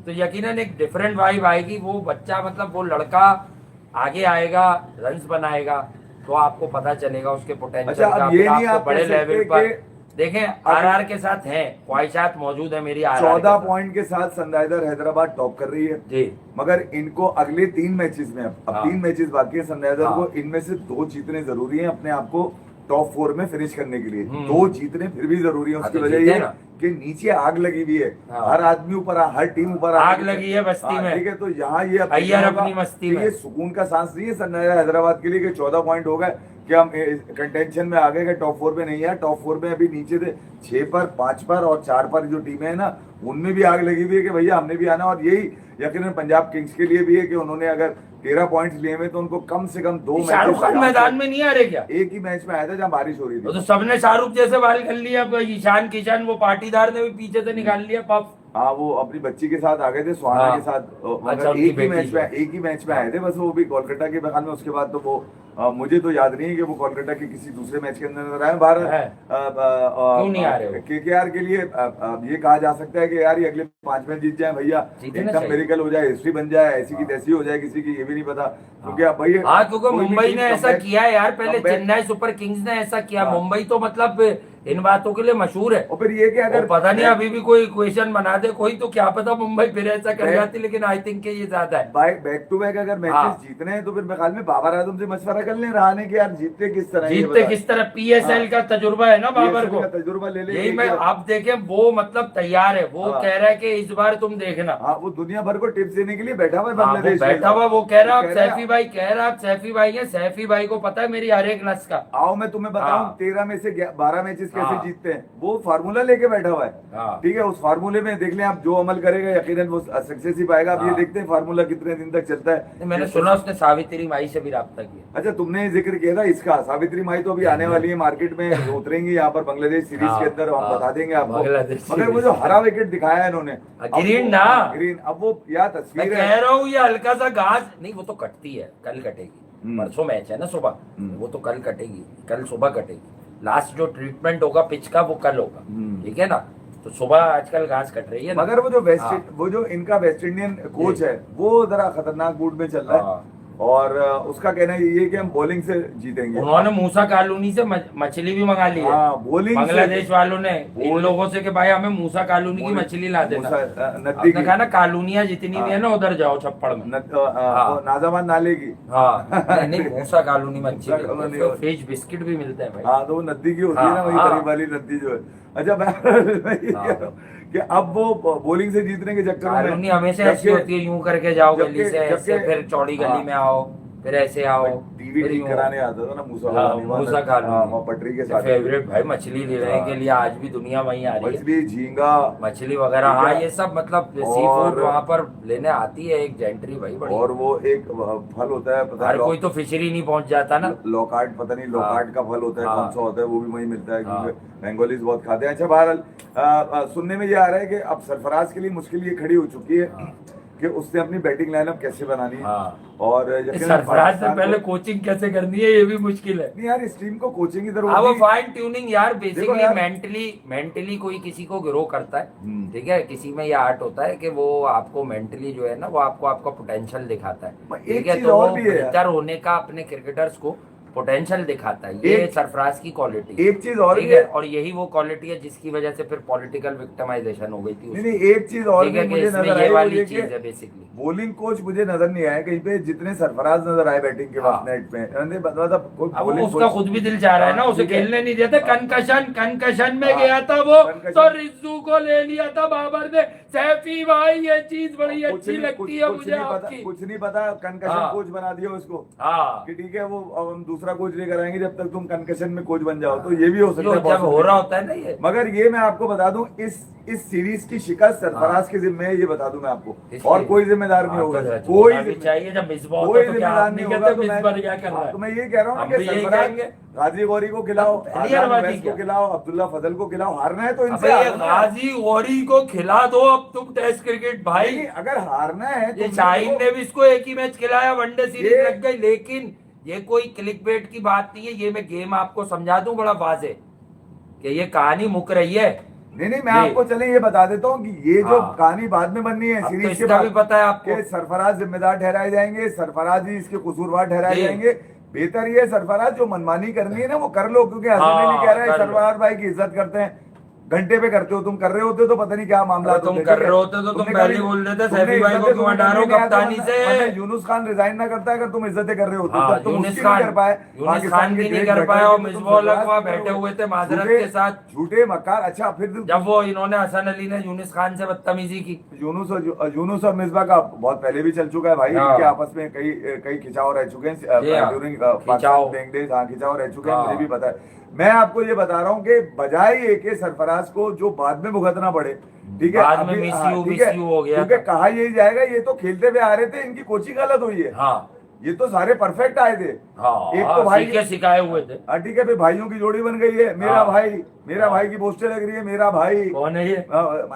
तो यकीनन एक डिफरेंट वाइब आएगी। वो बच्चा मतलब वो लड़का आगे आएगा, रन्स बनाएगा, तो आपको पता चलेगा उसके पोटेंशियल अच्छा, अब का। ये फिर नहीं आपको आप बड़े कह सकते लेवल पर कि देखें। आरआर के साथ है ख्वाहिशात मौजूद है मेरी। आरआर 14 पॉइंट के साथ सनराइजर हैदराबाद टॉप कर रही है जी। मगर इनको अगले 3 मैचेस में, अब हाँ। 3 मैचेस बाकी है सनराइजर हाँ। को, इनमें से 2 जीतने जरूरी है अपने आप को टॉप 4 में फिनिश करने के लिए। हम्म। 2 जीतने फिर भी जरूरी है। हाँ, उसकी तो वजह जीते ये ना। कि नीचे आग लगी हुई है, हाँ। हर आदमी ऊपर, हर टीम ऊपर आग लगी है बस्ती में। ठीक है, तो यहाँ ये अब अय्यर होगा अपनी मस्ती कि में। ये सुकून का सांस नहीं है सनराइजर हैदराबाद के लिए कि 14 पॉइंट हो गए कि हम कंटेंशन में आ गए, टॉप 4 में नहीं है। टॉप 4 में अभी नीचे थे 6 पर, 5 पर और 4 पर जो टीमें है ना, उनमें भी आग लगी हुई है कि भैया हमने भी आना। और यही यकीनन पंजाब किंग्स के लिए भी है कि उन्होंने अगर 13 पॉइंट्स लिए हुए तो उनको कम से कम 2 शाहरुख खान मैदान में नहीं आ रहे क्या? एक ही मैच में आया था जहाँ बारिश हो रही वो थी। तो सबने शाहरुख जैसे बाल कर लिया। अब ईशान किशन वो पाटीदार ने भी पीछे से निकाल लिया पफ। हाँ, वो अपनी बच्ची के साथ आ गए थे, सुहाना हाँ। के साथ। अच्छा, मगर उनकी बेटी जो। एक ही मैच में आए थे बस, वो भी कोलकाता के बगल में। उसके बाद तो वो मुझे तो याद नहीं है कि वो कोलकाता के किसी दूसरे मैच के अंदर नजर आए। भारत है। क्यों नहीं आ रहे वो? केकेआर के लिए ये कहा जा सकता है कि यार ये अगले 5 मैच जीत जाए भैया, जीतना एकदम चाहिए। मेरिकल हो जाए, हिस्ट्री बन जाए, ऐसी की तैसी हो जाए, किसी की ये भी नहीं पता। क्योंकि अब भाई हाँ, क्योंकि कोई भी मुंबई टीम ने ऐसा comeback- किया है यार। पहले comeback- चेन्नई सुपर किंग्स ने ऐसा किया। हाँ। मुंबई तो मतलब इन बातों के लिए मशहूर है। और फिर ये कि अगर और पता नहीं अभी भी कोई क्वेश्चन बना दे कोई, तो क्या पता मुंबई फिर ऐसा कर बैक- जाती। लेकिन आई थिंक के ये ज्यादा है। बैक टू बैक अगर मैचेस हाँ। जीतने हैं तो फिर मेरे ख्याल में बाबर आजम से मशवरा कर लें रहाने के, यार जीतते किस तरह, ये जीतते बता। किस तरह। पीएसएल का तजर्बा है ना बाबर PSL को। का तजुर्बा ले ले। यही मैं आप देखें, वो मतलब तैयार है। वो हाँ। कह रहा है कि इस बार तुम देखना। हाँ, वो दुनिया भर को टिप्स देने के लिए बैठा हुआ है हाँ, वो बांग्लादेश में। बैठा हुआ, वो कह रहा वो आप कह रहा सैफी भाई, कह रहा आप सैफी भाई हैं। सैफी भाई को पता है मेरी हर एक नस का। आओ मैं तुम्हें बताऊं हाँ। 13 में से 12 मैचेस कैसे हाँ। जीतते हैं। वो फार्मूला लेके बैठा हुआ है। हाँ। ठीक है, उस फार्मूले में देख लें आप, जो अमल करेगा यकीनन वो सक्सेस ही पाएगा। अब ये हाँ। देखते हैं फार्मूला कितने दिन तक चलता है। मैंने सुना उसने सावित्री माई से भी राब्ता किया। अच्छा, तुमने जिक्र किया था इसका, सावित्री माई तो अभी आने वाली है मार्केट में, उतरेंगी यहाँ पर बांग्लादेश सीरीज हाँ, के अंदर, हम हाँ, बता देंगे आपको। बांग्लादेश मगर वो सीरीज। जो हरा विकेट दिखाया है इन्होंने, ग्रीन ना, ग्रीन, अब वो क्या मैं तस्वीर कह है। रहा हूँ ये हल्का सा घास नहीं, वो तो कटती है, कल कटेगी। परसों मैच है ना सुबह, वो तो कल कटेगी, कल सुबह कटेगी। लास्ट जो ट्रीटमेंट होगा पिच का वो कल होगा, ठीक है ना। तो सुबह आजकल घास कट रही है ना। मगर वो जो हाँ। वो जो इनका वेस्ट इंडियन कोच है वो जरा खतरनाक मूड में चल रहा है। हाँ। और उसका कहना ये है कि हम बॉलिंग से जीतेंगे। उन्होंने मूसा कॉलोनी से मछली भी मंगा ली है। हाँ, बॉलिंग बांग्लादेश वालों ने इन बॉलिंग- लोगों से कि भाई हमें मूसा कॉलोनी की मछली ला देना। नदी आपने कहा ना कॉलोनियां जितनी भी है ना उधर जाओ छप्पड़ में। हाँ। नाजाबाद नाले की। हाँ, नहीं मूसा कॉलोनी में अच्छी मूसा मिलती है। कॉलोनी उसमें और- फिश बिस्किट भी मिलते हैं भाई। हाँ, तो वो नदी की होती है ना, हाँ, वही हाँ। करीब वाली नदी जो है। अच्छा, मैं ये कह रहा हूँ कि अब वो बॉलिंग से जीतने के चक्कर में कॉलोनी हमेशा ऐसी होती है, यूं करके जाओ गली से, ऐसे फिर चौड़ी गली हाँ। में आओ, फिर ऐसे आओ, टीवी फिर ठीक यूं। कराने आता था ना मूसा हाँ, कॉलोनी, वहाँ मूसा हाँ, वहाँ कॉलोनी पटरी के साथ फेवरेट भाई। मछली लेने के लिए आज भी दुनिया वहीं आ रही है। मछली, झींगा, मछली वगैरह, हाँ ये सब मतलब सी और- फूड वहाँ पर लेने आती है एक जेंट्री भाई बड़ी। और वो एक फल होता है, पता हर है कोई तो फिशरी नहीं पहुंच जाता ना। लॉकार्ड, पता नहीं लॉकार्ड का फल होता है, हाँ। कौन सा होता है, वो भी वहीं मिलता है हाँ। क्योंकि बंगालीज बहुत खाते हैं। अच्छा, बहरहाल सुनने में ये आ रहा है कि अब सरफराज के लिए मुश्किल ये खड़ी हो चुकी है कि उसने अपनी बैटिंग लाइनअप कैसे बनानी है। हाँ। और यकीनन सरफराज से पाकिस्तान पहले को- कोचिंग कैसे करनी है ये भी मुश्किल है। नहीं यार, इस टीम को कोचिंग की जरूरत हाँ, वो नहीं। फाइन ट्यूनिंग यार। बेसिकली यार- मेंटली कोई किसी को ग्रो करता है, ठीक है। किसी में ये आर्ट होता है कि वो आपको मेंटली जो है ना, वो आपको आपका पोटेंशियल दिखाता है, एक ठीक है। चीज तो और वो भी है यार। बेहतर होने का अपने क्रिकेटर्स को पोटेंशियल दिखाता है। ये एक- सरफराज की क्वालिटी, एक चीज और ठीक भी है। है। और यही वो क्वालिटी है जिसकी वजह से फिर पॉलिटिकल विक्टिमाइजेशन हो गई थी नहीं उसकी। नहीं, एक चीज और ठीक भी है कि मुझे इसमें नजर ये आई, वाली वो चीज है बेसिकली। बॉलिंग कोच मुझे नजर नहीं आया कहीं पे, जितने सरफराज नजर आए बैटिंग के वक्त हाँ। नेट पे। मतलब कोई अब bowling उसका coach- खुद भी दिल चाह रहा है ना, हाँ, उसे ठीक है। खेलने नहीं देते। हाँ। कंकशन में हाँ, गया था वो, concussion- तो रिज्जू को ले लिया था बाबर ने। सैफी भाई ये चीज बड़ी कुछ अच्छी नहीं- लगती कुछ- है कुछ मुझे नहीं पता, आपकी। कुछ नहीं पता, कंकशन हाँ। कोच बना दिया उसको हाँ, कि ठीक है वो अब हम दूसरा दूसरा कोच लेकर आएंगे जब तक तुम कंकशन में कोच बन जाओ, तो ये भी हो सकता है। जब हो रहा होता है ना ये। मगर ये मैं आपको बता दूं, इस सीरीज की शिकस्त सरफराज के जिम्मे है, ये बता दूं मैं आपको, और कोई जिम्मेदार नहीं होगा, कोई चाहिए। जब मिसबा कोई होता तो क्या जिम्मेदार आप नहीं नहीं होगा। कहते मिसबा क्या कर रहा है? तो मैं ये कह रहा हूँ हम कि भी यही सरफराज कहेंगे। गाजी गौरी को खिलाओ, पहली आजाद बात अवैस क्या? को खिलाओ, अब्दुल्ला फजल को खिलाओ, हारना है तो इनसे अबे ये हारना है। गाजी गौरी को खिला दो अब तुम टेस्ट क्रिकेट भाई। नहीं, अगर हारना है ये तो शाहीन ने भी इसको एक ही मैच खिलाया, वनडे सीरीज ये- लग गई। लेकिन ये कोई क्लिक बेट की बात नहीं है, ये मैं गेम आपको समझा दूं बड़ा वाजे कि ये कहानी मुक रही है। नहीं, मैं आपको चले ये बता देता हूँ कि ये जो हाँ। कहानी बाद में बननी है अब तो सीरीज के इसका बाद, भी पता है आपको। कि सरफराज जिम्मेदार ठहराए जाएंगे, सरफराज ही इसके कसूरवार ठहराए जी। जाएंगे। बेहतर ये सरफराज जो मनमानी करनी है ना वो कर लो, क्योंकि हसन हाँ, अली कह रहा है कर लो। सरफराज भाई की इज्जत करते हैं, घंटे पे करते हो, तुम कर रहे होते तो पता नहीं क्या मामला अगर तुम कर रहे होते तो तुम पहले बोल रहे थे सैफी भाई को क्यों हटा रहे हो कप्तानी से। यूनुस खान रिजाइन ना करता है अगर तुम इज्जतें कर रहे होते, हाँ, तब तुम यूनुस उसकी नहीं कर पाए, यूनुस पाकिस्तान खान के की नहीं great कर बैटर पाए, थे, और तो तुम मिसबा सरफराज वहाँ की बैठे करोगे। हुए थे माजरत झूठे- के साथ। झूठे मकार। अच्छा, फिर जब वो इन्होंने हसन अली ने यूनुस खान से बदतमीजी की। यूनुस और मिसबा का बहुत पहले भी चल चुका है भाई, हाँ। इनके आपस में कई कई खिंचाव रह चुके हैं जी हाँ, ड्यूरिंग खिंचाव। Pakistan playing days. हाँ, खिंचाव रह चुके हैं, हाँ। मुझे भी पता है। मैं आपको ये बता रहा हूँ कि बजाय ये कि सरफराज को जो बाद में भुगतना पड़े, ठीक है, बाद में अभी- मिस हाँ, यू ठीक है, हो गया क्योंकि था। कहा यही जाएगा ये तो खेलते हुए आ रहे थे, इनकी कोचिंग गलत हुई है। हाँ ये तो सारे परफेक्ट आए थे। हाँ, एक तो भाई सीखे सिखाए हुए थे। हाँ, ठीक है, फिर भाइयों की जोड़ी बन गई है। मेरा हाँ। भाई, मेरा हाँ। भाई की पोस्टर लग रही है, मेरा भाई कौन है ये?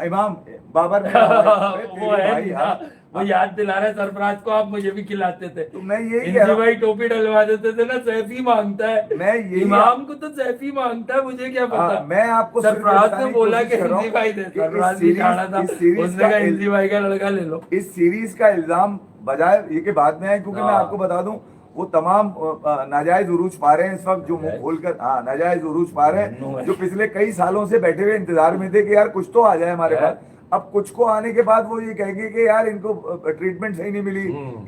इमाम बाबर मेरा भाई। वो तेरे है भाई, नहीं हाँ। ना, वो याद दिला रहे सरफराज को, आप मुझे भी खिलाते थे। तो मैं यही कह इनसे रहा हूँ, भाई टोपी डलवा देते थे ना, सैफी मांगता है। मैं यही- इमाम को तो सैफी मांगता है, मुझे क्या पता। हाँ, मैं आपको सिर्फ सरफराज बताने ने की बोला कोशिश कि कर रहा हूँ हिंदी भाई दे, कि सरफराज भी जाना था, इस सीरीज उसने का कहा हिंदी भाई का लड़का ले लो। इस सीरीज का इल्जाम बजाय ये के बाद में है, क्योंकि मैं हाँ। आपको बता दूं वो तमाम नाजायज उरूज पा रहे हैं इस वक्त, जो मुंह खोलकर, हाँ, नाजायज उरूज पा रहे हैं, जो पिछले कई सालों से बैठे हुए इंतजार में थे कि यार कुछ तो आ जाए हमारे पास। अब कुछ को आने के बाद वो ये कहेंगे कि यार इनको ट्रीटमेंट सही नहीं मिली,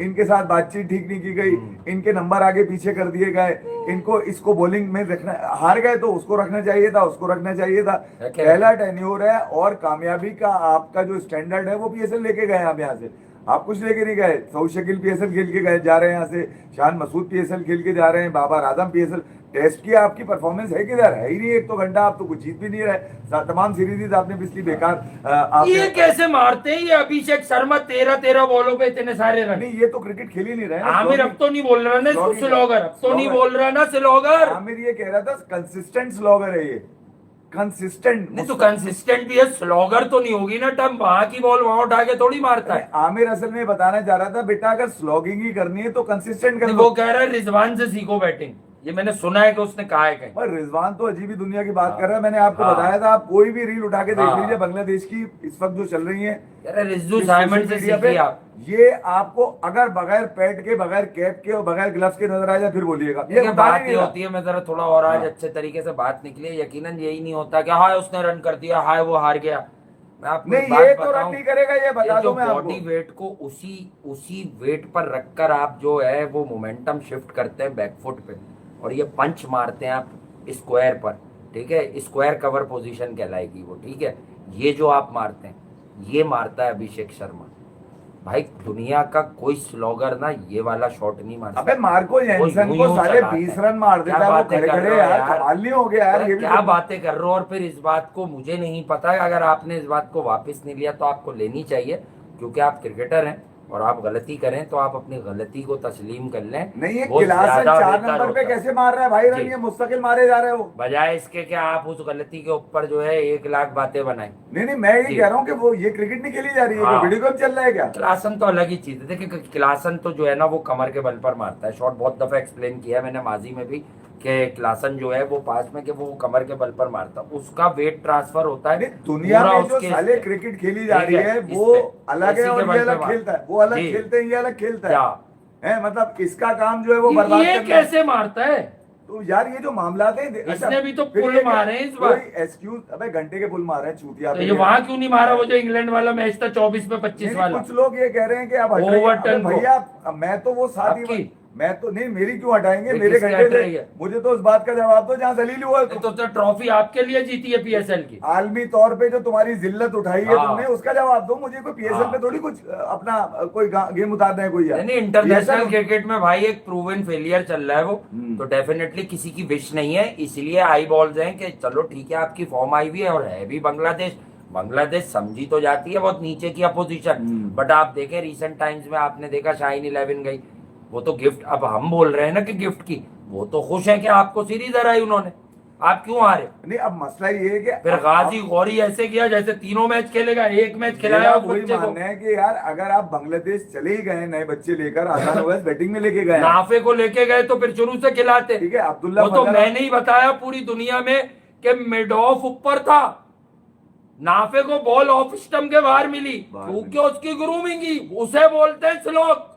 इनके साथ बातचीत ठीक नहीं की गई, इनके नंबर आगे पीछे कर दिए गए, इनको इसको बॉलिंग में रखना, हार गए तो उसको रखना चाहिए था, उसको रखना चाहिए था। पहला टेन्योर है और कामयाबी का आपका जो स्टैंडर्ड है वो पीएसएल लेके गए आप यहाँ से, आप कुछ लेके नहीं गए। सऊद शकील पीएसएल खेल के गए जा रहे हैं यहाँ से, शान मसूद पीएसएल खेल के जा रहे हैं, बाबर आजम पीएसएल। टेस्ट की आपकी परफॉर्मेंस है किधर? है ही नहीं। एक तो घंटा आप तो कुछ जीत भी नहीं रहे, तमाम सीरीज आपने पिछली बेकार ये कैसे मारते हैं ये अभिषेक शर्मा 13 बॉलों पे इतने सारे रन? नहीं, ये तो क्रिकेट खेल ही नहीं रहे। आमिर अब तो नहीं बोल रहा ना इसको स्लोगर, अब तो नहीं बोल रहा ना स्लोगर। आमिर ये कह रहा था कंसिस्टेंट स्लोगर है ये, कंसिस्टेंट। नहीं तो कंसिस्टेंट भी है, स्लोगर तो नहीं होगी ना टर्म, वहां की बॉल वहां उठा के थोड़ी मारता है। आमिर असल में बताना चाह रहा था बेटा अगर स्लॉगिंग ही करनी है तो कंसिस्टेंट कर नहीं, लो। वो कह रहा है रिजवान से सीखो बैटिंग, ये मैंने सुना है कि उसने कहा है कहीं। पर रिजवान तो अजीब ही दुनिया की बात कर रहा है। मैंने आपको हाँ। बताया था, आप कोई भी रील उठा के देख हाँ। लीजिए बांग्लादेश की इस वक्त जो चल रही है, अरे रिजू साइमन से सीखिए आप। ये आपको अगर बगैर पैड के, बगैर कैप के और बगैर ग्लव्स के नजर आ जाए फिर बोलिएगा। ये उठा बात नहीं ये रहा। होती है, मैं जरा थोड़ा और आज हाँ। अच्छे तरीके से बात निकली। यकीनन यही नहीं होता कि हाय उसने रन कर दिया, हाय वो हार गया। मैं आपको नहीं, एक बात ये तो रन बताऊं, नहीं करेगा, ये बता जो दो मैं बॉडी आपको। वेट को उसी वेट पर रखकर आप जो है वो मोमेंटम शिफ्ट करते हैं बैकफुट पे, और ये पंच मारते हैं आप स्क्वायर पर, ठीक है, स्क्वायर कवर पोजीशन कहलाएगी वो, ठीक है। ये जो आप मारते हैं ये मारता है अभिषेक शर्मा। भाई दुनिया का कोई स्लोगर ना ये वाला शॉट नहीं मार सकता। अबे मार्को जेनसन यूं को यूं साले चलाता 20 है। रन मार क्या देता है वो बातें खड़े कर खड़े रहे हो यार, यार? कमाल नहीं हो गया यार। ये भी क्या तो- बातें कर रहे हो। और फिर इस बात को मुझे नहीं पता, अगर आपने इस बात को वापस नहीं लिया तो आपको लेनी चाहिए, क्योंकि आप क्रिकेटर हैं और आप गलती करें तो आप अपनी गलती को तस्लीम कर लें। नहीं, ये बहुत क्लासन ज्यादा 4 बेहतर नंबर पे होता है। कैसे मार रहा है भाई रन? जी। ये मुस्तकिल मारे जा रहे हो। बजाय इसके कि आप उस गलती के ऊपर जो है 1 लाख बातें बनाएं। नहीं, मैं ये जी। कह रहा हूँ कि वो ये क्रिकेट नहीं खेली जा रही है, हाँ। वीडियो गेम चल रहा है क्या? क्लासन तो अलग ही चीज है। देखिए क्लासन तो जो है ना वो कमर के बल पर मारता है शॉट। बहुत दफा एक्सप्लेन किया है मैंने माजी में भी कि क्लासन जो है वो पास में कि वो कमर के बल पर मारता है, उसका वेट ट्रांसफर होता है नहीं, दुनिया पूरा में जो उसके साले इस पे। क्रिकेट खेली जा ठीक रही है, है इस वो पे। अलग है इसी के और ये बल पे अलग मार- खेलता है। वो अलग जी। खेलते हैं, ये अलग खेलता है। क्या? मतलब इसका काम जो है वो बर्बाद ये करना है। कैसे मारता है? तो यार ये जो मामला थे, इसने भी तो फिर पुल ये मारे हैं इस बार। कोई एक्सक्यूज, अबे घंटे के पुल मारे हैं चूतिया तो पे। ये वहां क्यों नहीं मारा वो जो इंग्लैंड वाला मैच था 24 पे 25 नहीं, वाला? कुछ लोग ये कह रहे हैं कि आप हट रही हैं। ओवरटर्न अबे भैया, मैं तो वो साथ ही आपकी मैं तो नहीं, मेरी क्यों हटाएंगे, ये मेरे किसकी घंटे हट से रही है? मुझे तो उस बात का जवाब दो जहां दलील हुआ तो ट्रॉफी आपके लिए जीती है पीएसएल की। आलमी तौर पे जो तुम्हारी जिल्लत उठाई है हाँ। तुमने, उसका जवाब दो मुझे। कोई पीएसएल हाँ। पे थोड़ी कुछ अपना कोई गेम उतारना है कोई यार। नहीं, इंटरनेशनल PSL क्रिकेट में भाई एक प्रूवन फेलियर चल रहा है वो, तो डेफिनेटली किसी की विश नहीं है, इसलिए आई बॉल्स हैं कि चलो ठीक है आपकी फॉर्म आई हुई है और है भी बांग्लादेश, बांग्लादेश समझी तो जाती है बहुत नीचे की अपोजिशन, बट आप देखें रिसेंट टाइम्स में आपने देखा शाइन 11 गई, वो तो गिफ्ट, अब हम बोल रहे हैं ना कि गिफ्ट की, वो तो खुश है कि आपको सीरीज हराई उन्होंने, आप क्यों हारे? नहीं, अब मसला ये है कि फिर गाजी गौरी ऐसे किया जैसे तीनों मैच खेलेगा, एक मैच खिलाया मेरा उस वही बच्चे को। मानना है कि यार अगर आप बांग्लादेश चले ही गए नए बच्चे लेकर, आसान होगा बैटिंग में लेके गए, नाफे को लेके गए तो फिर शुरू से खिलाते। ठीक है, अब्दुल्ला वो तो फजल- मैंने ही बताया पूरी दुनिया में कि मिडऑफ ऊपर था, नाफे को बॉल ऑफ स्टंप के बाहर मिली क्योंकि उसकी ग्रूमिंग की, उसे बोलते हैं स्लॉक।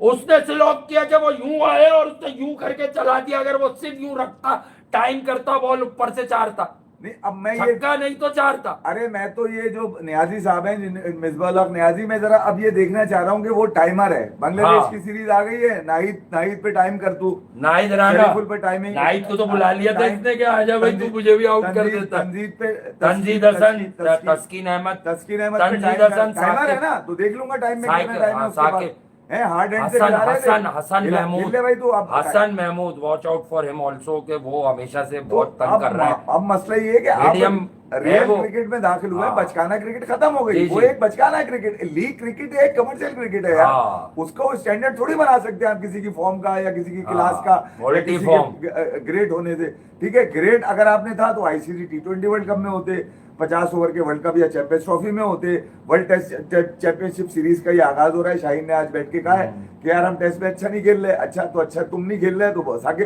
उसने स्लॉक किया कि वो यूं आए और उसने यूं करके चला दिया, अगर वो सिर्फ यूं रखता टाइम करता बॉल ऊपर से चारता, नहीं अब मैं ये छक्का नहीं तो चारता। अरे मैं तो ये जो नियाजी साहब हैं मिसबाह उल हक नियाजी, में जरा अब ये देखना चाह रहा हूँ कि वो टाइमर है, बांग्लादेश हाँ। की सीरीज आ गई है, नाहिद पे टाइम कर तू, नाहिद राणा, शरीफुल पे टाइमिंग, नाहिद को तो बुला लिया था इसने कि आजा भाई तू मुझे भी आउट कर देता। तंजीद पे तंजीद हसन, तस्कीन अहमद, तस्कीन अहमद पे तंजीद हसन, टाइमर है साकिब, ना, तो देख लूंगा टाइम में साकिब, कितना टाइम है हाँ, उसके बाद साकिब, है हार्ड एंड से हसन, खिला रहे थे। हसन, हसन हिला- महमूद, हिल ले भाई तू अब Hasan Mahmud, watch out for him also के वो हमेशा से बहुत तंग कर रहा है। अब मसला ये है कि मीडियम आप रियल वो- क्रिकेट में दाखिल हुए, हाँ। बचकाना क्रिकेट खत्म हो गई, जी, वो जी। एक बचकाना क्रिकेट, लीग क्रिकेट एक कमर्शियल क्रिकेट है यार, हाँ। उसको स्टैंडर्ड थोड़ी बना सकते हैं आप किसी की फॉर्म का या किसी की हाँ, क्लास का या quality किसी form। के ग्रेट होने से। ठीक है, ग्रेट अगर आपने था तो आईसीसी T20 वर्ल्ड कप में होते, 50 ओवर के वर्ल्ड कप या चैंपियंस ट्रॉफी में होते, वर्ल्ड टेस्ट चैंपियनशिप सीरीज का ये आगाज हो रहा है। शाहीन ने आज बैठ के कहा है कि यार हम टेस्ट में अच्छा नहीं खेल रहे, अच्छा तो अच्छा तुम नहीं खेल रहे तो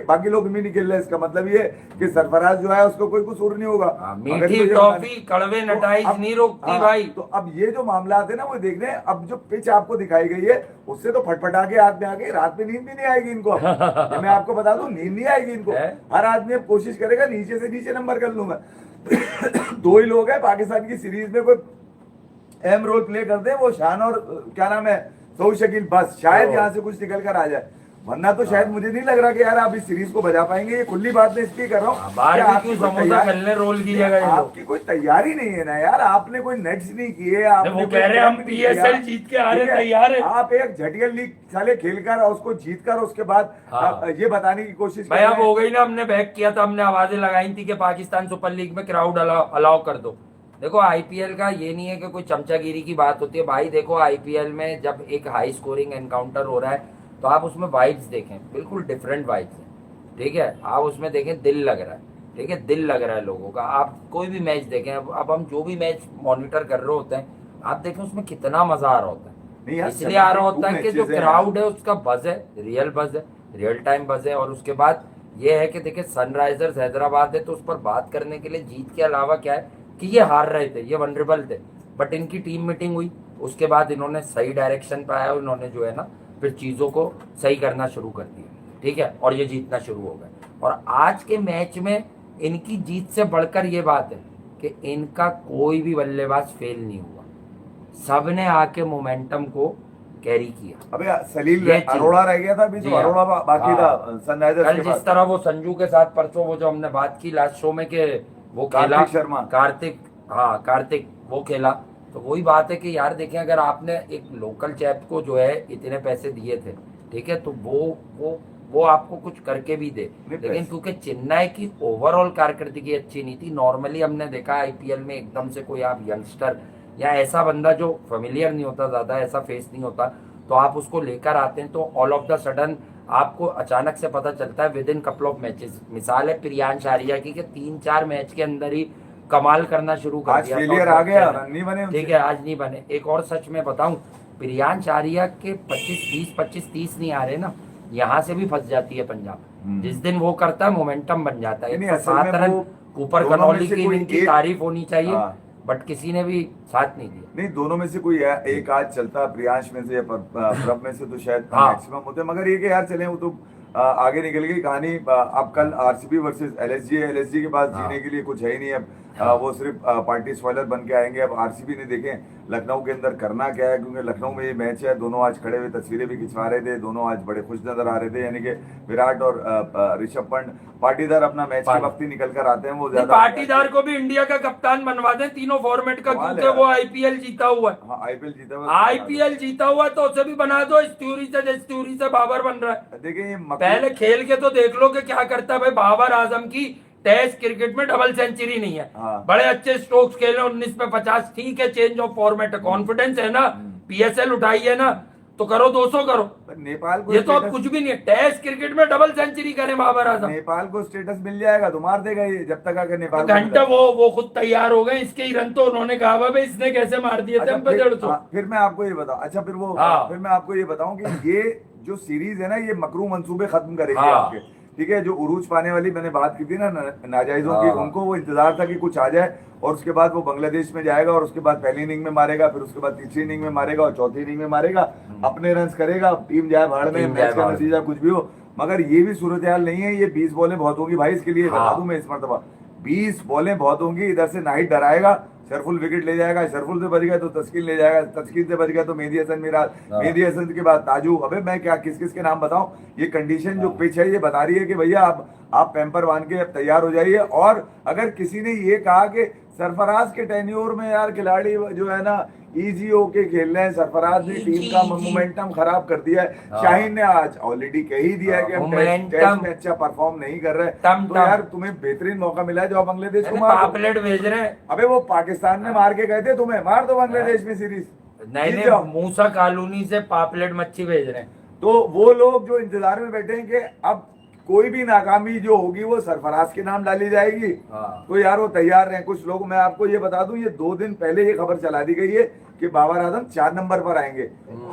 बाकी लोग भी नहीं खेल रहे, इसका मतलब ये कि सरफराज जो है उसको कोई कसूर नहीं होगा। हाँ, अगर मीठी तो ये टॉफी कड़वे तो नटाइज अब- नहीं रोकती हाँ, भाई। तो अब ये जो मामला आते हैं ना वो देख रहे हैं, अब जो पिच आपको दिखाई गई है उससे तो फटफटा के हाथ में आ गई, रात में नींद भी नहीं आएगी इनको अब। ये मैं आपको बता दूं, नींद नहीं आएगी इनको, है? हर आदमी अब कोशिश करेगा नीचे से नीचे नंबर कर लूंगा। दो ही लोग हैं पाकिस्तान की सीरीज में कोई अहम रोल प्ले करते हैं, वो शान और क्या नाम है सऊद शकील, बस शायद यहाँ से कुछ निकल कर आ जाए, वरना तो शायद मुझे नहीं लग रहा कि यार आप इस सीरीज को बजा पाएंगे। ये खुली बात मैं इसलिए कर रहा हूँ बाहर कि भी आपकी क्यों कोई समोसा तैयारी- खेलने रोल की जगह ये लोग। आपकी कोई तैयारी नहीं है ना यार, आपने कोई नेट्स नहीं किए, आपने वो कोई कह रहे हैं हम camp नहीं किया। PSL जीत के आ रहे ठीक है? तैयार है। आप एक झटिया लीग साले खेलकर और उसको जीतकर उसके बाद हाँ। आप ये बताने की कोशिश कर भाई रहे अब हैं। हो गई ना, हमने बैक किया था, हमने आवाजें लगाई थी कि पाकिस्तान सुपर लीग में क्राउड अलाउ कर दो। देखो आईपीएल का ये नहीं है कि कोई चमचागिरी की बात होती है भाई, देखो आईपीएल में जब एक हाई स्कोरिंग एनकाउंटर हो रहा है तो आप उसमें वाइब्स देखें, बिल्कुल डिफरेंट वाइब्स हैं। ठीक है, आप उसमें देखें दिल लग रहा है, ठीक है, दिल लग रहा है लोगों का। आप कोई भी मैच देखें, अब हम जो भी मैच मॉनिटर कर रहे होते हैं आप देखें उसमें कितना मजा आ रहा होता नहीं है, यार, इसलिए आ रहा दो होता है कि जो matches हैं क्राउड है उसका बज है, रियल बज है, रियल टाइम बज है। और उसके बाद ये है कि देखिए सनराइजर्स हैदराबाद है तो उस पर बात करने के लिए जीत के अलावा क्या है कि ये हार रहे थे, ये वनरेबल थे, बट इनकी टीम मीटिंग हुई, उसके बाद इन्होंने सही डायरेक्शन पे आया, उन्होंने जो है ना फिर चीजों को सही करना शुरू कर दिया, ठीक है, और ये जीतना शुरू हो गए। और आज के मैच में इनकी जीत से बढ़कर ये बात है कि इनका कोई भी बल्लेबाज फेल नहीं हुआ, सबने आके मोमेंटम को कैरी किया। अबे सलील ये चीज- अरोड़ा रह गया था अभी, जी तो हाँ। अरोड़ा बाकी हाँ। था सनराइजर्स कल के जिस पास। तरह वो संजू के साथ परसों वो जो हमने बात की लास्ट शो में कि वो खेला कार्तिक शर्मा। कार्तिक वो खेला, तो वही बात है कि यार देखें अगर आपने एक लोकल चैप को जो है इतने पैसे दिए थे, ठीक है, तो वो आपको कुछ करके भी दे, लेकिन क्योंकि चेन्नई की ओवरऑल कारकर्दगी अच्छी नहीं थी, नॉर्मली हमने देखा आईपीएल में एकदम से कोई आप यंगस्टर या ऐसा बंदा जो फेमिलियर नहीं होता, ज्यादा ऐसा फेस नहीं होता, तो आप उसको लेकर आते हैं तो ऑल ऑफ द सडन आपको अचानक से पता चलता है with in couple of matches. मिसाल है प्रियांश आर्या की कि 3-4 मैच के अंदर ही कमाल करना शुरू कर आज दिया। फेलियर आ गया, रन नहीं बने ठीक है, आज नहीं बने। एक और सच में बताऊं, प्रियांश आर्या के 25-30 नहीं आ रहे ना, यहाँ से भी फंस जाती है पंजाब। जिस दिन वो करता है मोमेंटम बन जाता है। नहीं, 107 असल में रन वो कूपर दोनों में कनौली से की कोई इनकी एक- तारीफ होनी चाहिए, हाँ। बट किसी ने भी साथ नहीं दिया। नहीं, दोनों में से कोई एक आज चलता प्रियांश में से या प्रभ में से तो शायद हाँ। मैक्सिमम होते, मगर ये कि यार चले वो तो आगे निकल गई कहानी। अब कल आरसीबी वर्सेस एलएसजी है, एलएसजी के पास हाँ। जीने के लिए कुछ है ही नहीं। वो सिर्फ पार्टी स्पॉइलर बन के आएंगे। अब आरसीबी ने देखें लखनऊ के अंदर करना क्या है, क्योंकि लखनऊ में ये मैच है, दोनों आज खड़े हुए तस्वीरें भी खिंचवा रहे थे, दोनों आज बड़े खुश नजर आ रहे थे, यानी कि विराट और ऋषभ पंत पाटीदार अपना मैच के वक्त ही निकल कर आते हैं। वो नहीं, ज्यादा पाटीदार को भी इंडिया का कप्तान बनवा दें तीनों फॉर्मेट का, कमाल क्योंकि है। वो आईपीएल जीता हुआ है। हाँ आईपीएल जीता हुआ है। आईपीएल जीता हुआ तो उसे भी बना दो इस थ्योरी से, जिस थ्योरी से बाबर बन रहा है। देखिए ये पहले खेल के तो देख लो कि क्या करता है भाई। बाबर आजम की टेस्ट क्रिकेट में डबल सेंचुरी नहीं है। हाँ। बड़े अच्छे स्ट्रोक्स खेले 19 पे 50, ठीक है, चेंज ऑफ फॉर्मेट है, कॉन्फिडेंस है ना, पीएसएल उठाई है ना, तो करो 200 करो। नेपाल को ये तो अब स्टेटस- कुछ भी नहीं है। टेस्ट क्रिकेट में डबल सेंचुरी करे बाबर आजम। नेपाल को स्टेटस मिल जाएगा तो मार देगा ये, जब तक अगर नेपाल को घंटा मिला। वो खुद तैयार हो गए, इसके ही रन तो उन्होंने कहा भाई इसने कैसे मार दिए थे अच्छा, हम पे फिर 150। फिर मैं आपको ये बताऊं, अच्छा फिर वो हाँ। फिर मैं आपको ये बताऊं कि ये जो सीरीज है ना, ये मकरू मंसूबे खत्म करेगी हाँ। आपके, ठीक है। जो उरूज पाने वाली मैंने बात की थी ना नाजायजों की, हाँ। उनको वो इंतजार था कि कुछ आ जाए, और उसके बाद वो बांग्लादेश में जाएगा, और उसके बाद पहली इनिंग में मारेगा, फिर उसके बाद तीसरी इनिंग में मारेगा, और चौथी इनिंग में मारेगा, अपने रन करेगा, टीम जाए भाड़ में, टीम जाए मैच का भाड़। नतीजा कुछ भी हो। मगर ये भी सूरत हाल नहीं है, ये 20 बॉलें बहुत होंगी भाई, इसके लिए बता हाँ। दूं मैं इस मरतबा 20 बॉलें बहुत होंगी। इधर से नाहिद डराएगा, शरफुल विकेट ले जाएगा, शरफुल से बच गया तो तस्कीन ले जाएगा, तस्कीन से बच गया तो मेहदी हसन मिराज, हाँ। मेहदी हसन के बाद ताजू। अबे मैं क्या किस किस के नाम बताऊं, ये कंडीशन जो पिच है ये बता रही है कि भैया आप पैम्पर बांध के अब तैयार हो जाइए। और अगर किसी ने ये कहा कि सरफराज के टेन्योर में यार खिलाड़ी जो है ना इजी होके खेल रहे हैं, सरफराज ने टीम का मोमेंटम खराब कर दिया है। हाँ। शाहीन ने आज ऑलरेडी कह ही दिया है कि हम टेस्ट में अच्छा परफॉर्म नहीं कर रहे, तो यार तुम्हें बेहतरीन मौका मिला है, जो बांग्लादेश को मार दो। पापलेट भेज रहे हैं। अबे वो पाकिस्तान में मार के गए थे, तुम्हें मार दो बांग्लादेश में सीरीज, नहीं जीत जाओ। नहीं, मूसा कॉलोनी से पापलेट मच्छी भेज रहे हैं। तो वो लोग जो इंतजार में बैठे हैं कि अब कोई भी नाकामी जो होगी वो सरफराज के नाम डाली जाएगी, हाँ। तो यार वो तैयार हैं कुछ लोग। मैं आपको ये बता दूं, ये 2 दिन पहले ये खबर चला दी गई है कि बाबर आजम 4 नंबर पर आएंगे।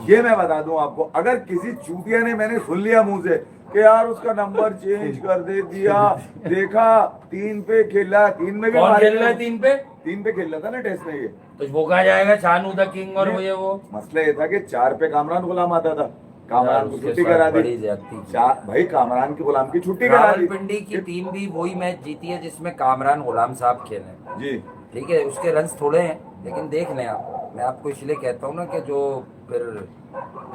ये मैं बता दूं आपको, अगर किसी चूतिया ने, मैंने सुन लिया मुंह से कि यार उसका नंबर चेंज कर दे दिया, देखा 3 पे खेला, 3 में भी कौन मारे खेल रहा है 3 पे? 3 पे खेल रहा था ना टेस्ट में ये। तो वो कहा जाएगा शानू द किंग और वो मसला ये था कि 4 पे कामरान गुलाम आता था, यार, कामरान को उसके छुट्टी साथ करा दी। बड़ी ज्यादती की। भाई कामरान के गुलाम की छुट्टी करा दी। रावलपिंडी की टीम भी वही मैच जीती है जिसमें कामरान गुलाम साहब खेले। जी ठीक है, उसके रन्स थोड़े हैं, लेकिन देख लें आप। मैं आपको इसलिए कहता हूँ ना कि जो फिर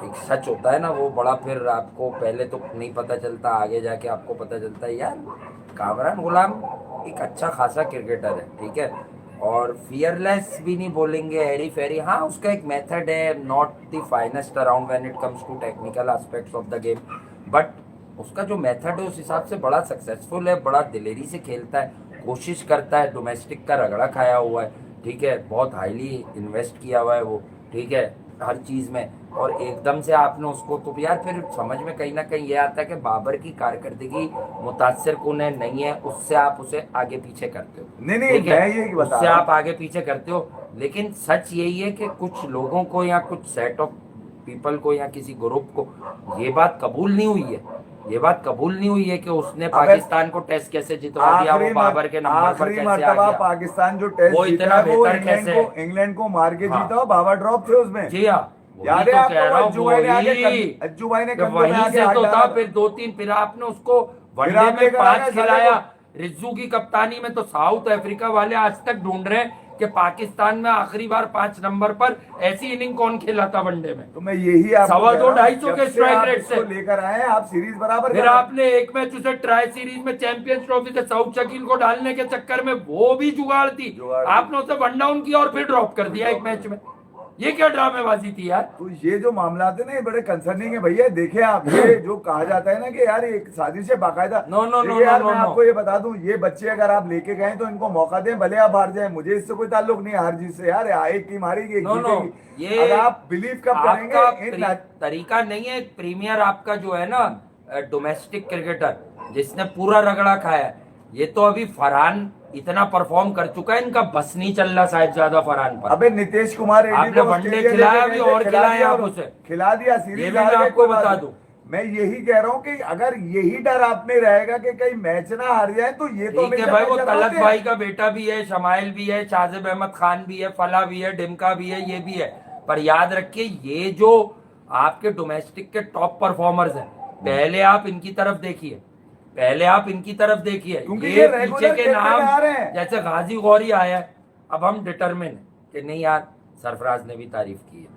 एक सच होता है ना, वो बड़ा फिर आपको पहले तो नहीं पता चलता, आगे जाके आपको पता चलता है यार कामरान गुलाम एक अच्छा खासा क्रिकेटर है, ठीक है, और फियरलेस भी नहीं बोलेंगे, एरी फेरी। हाँ, उसका एक मेथड है, not the finest around when it comes to technical aspects of the game, but उसका जो मेथड है उस हिसाब से बड़ा सक्सेसफुल है, बड़ा दिलेरी से खेलता है, कोशिश करता है, डोमेस्टिक का रगड़ा खाया हुआ है, ठीक है, बहुत हाईली इन्वेस्ट किया हुआ है वो, ठीक है, हर चीज़ में। और एकदम से आपने उसको, तो यार फिर समझ में कहीं ना कहीं ये आता है कि बाबर की कारकर्दगी मुतासिर कौन है नहीं है, उससे आप उसे आगे पीछे करते हो। नहीं नहीं, ठीक है? मैं ये बता उससे रहा आप आगे पीछे करते हो, लेकिन सच यही है कि कुछ लोगों को या कुछ सेट ऑफ पीपल को या किसी ग्रुप को ये बात कबूल नहीं हुई है, ये बात कबूल नहीं हुई है कि उसने पाकिस्तान को टेस्ट कैसे जितवा दिया, वो बाबर के नंबर पर आखिरी कैसे आ मर्तबा गया। पाकिस्तान जो टेस्ट वो जीता इतना है, वो बेहतर कैसे? इंग्लैंड को मार के हाँ। जीता, बाबर ड्रॉप थे उसमें। जी हाँ, याद वही है तो कह रहा आपको, हूँ, अज्जू भाई ने आगे वही। अज्जू भाई ने कि कंधों में वहीं आगे से हाथ तो था, डाला। फिर 2-3 फिर आपने उसको फिर वनडे आप में लेकर आ 5 गए खिलाया। साले रिज्जू की कप्तानी में तो साउथ अफ्रीका वाले आज तक ढूंढ रहे हैं कि पाकिस्तान में आखिरी बार 5 नंबर पर ऐसी इनिंग कौन खेला था वनडे में। तो मैं यही आपको 225 जब के से स्ट्राइक आप रेट इसको से लेकर आए हैं, आप सीरीज बराबर फिर कर रहे हैं। आपने एक मैच उसे ट्राई सीरीज में चैंपियंस ट्रॉफी से साउथ शकील को डालने के चक्कर में वो भी जुगाड़ थी, आपने उसे वन डाउन किया और फिर ड्रॉप कर दिया एक मैच में। ये क्या ड्रामेबाजी थी यार। तो ये जो मामला थे ना, ये बड़े कंसर्निंग है भैया। देखिए आप, ये जो कहा जाता है ना कि यार एक साजिश है बाकायदा। नो, नो, नो, देखिए यार, नो, मैं नो, आपको ये बता दूं, ये बच्चे अगर आप लेके गए तो इनको मौका दें, भले आप हार जाए, मुझे इससे कोई ताल्लुक नहीं है हार जीत से। यार एक टीम हारेगी, एक नो, नो, जीतेगी। ये अगर आप बिलीव कब करेंगे आपका तरीका नहीं है। प्रीमियर आपका जो है ना डोमेस्टिक क्रिकेटर जिसने पूरा रगड़ा खाया है, ये तो अभी फरहान इतना परफॉर्म कर चुका है, इनका बस नहीं चल रहा साहिबजादा फरहान पर। अबे नीतीश कुमार रेड्डी आपने को वनडे ऑस्ट्रेलिया खिलाया लेके भी गए थे, और खिला खिलाया दिया आप और उसे। खिला दिया ये सीरीज। भी मैं आपको बता दूं, मैं यही कह रहा हूँ कि अगर यही डर आप में रहेगा कि कहीं मैच ना हार जाए, तो ये तो ठीक है हमेशा भाई, वो मैच तलत हारते हैं। भाई का बेटा भी है, शमाइल भी है, शाजिब अहमद खान भी है, फला भी है, डिमका भी है, ये भी है। पर याद रखिए, ये जो आपके डोमेस्टिक के टॉप परफॉर्मर्स हैं, पहले आप इनकी तरफ देखिए, पहले आप इनकी तरफ देखिए, क्योंकि ये ये पीछे रेगुलर के खेलते नाम में आ रहे हैं। जैसे गाजी गौरी आया है, अब हम डिटरमिन कि नहीं यार, सरफराज ने भी तारीफ की है,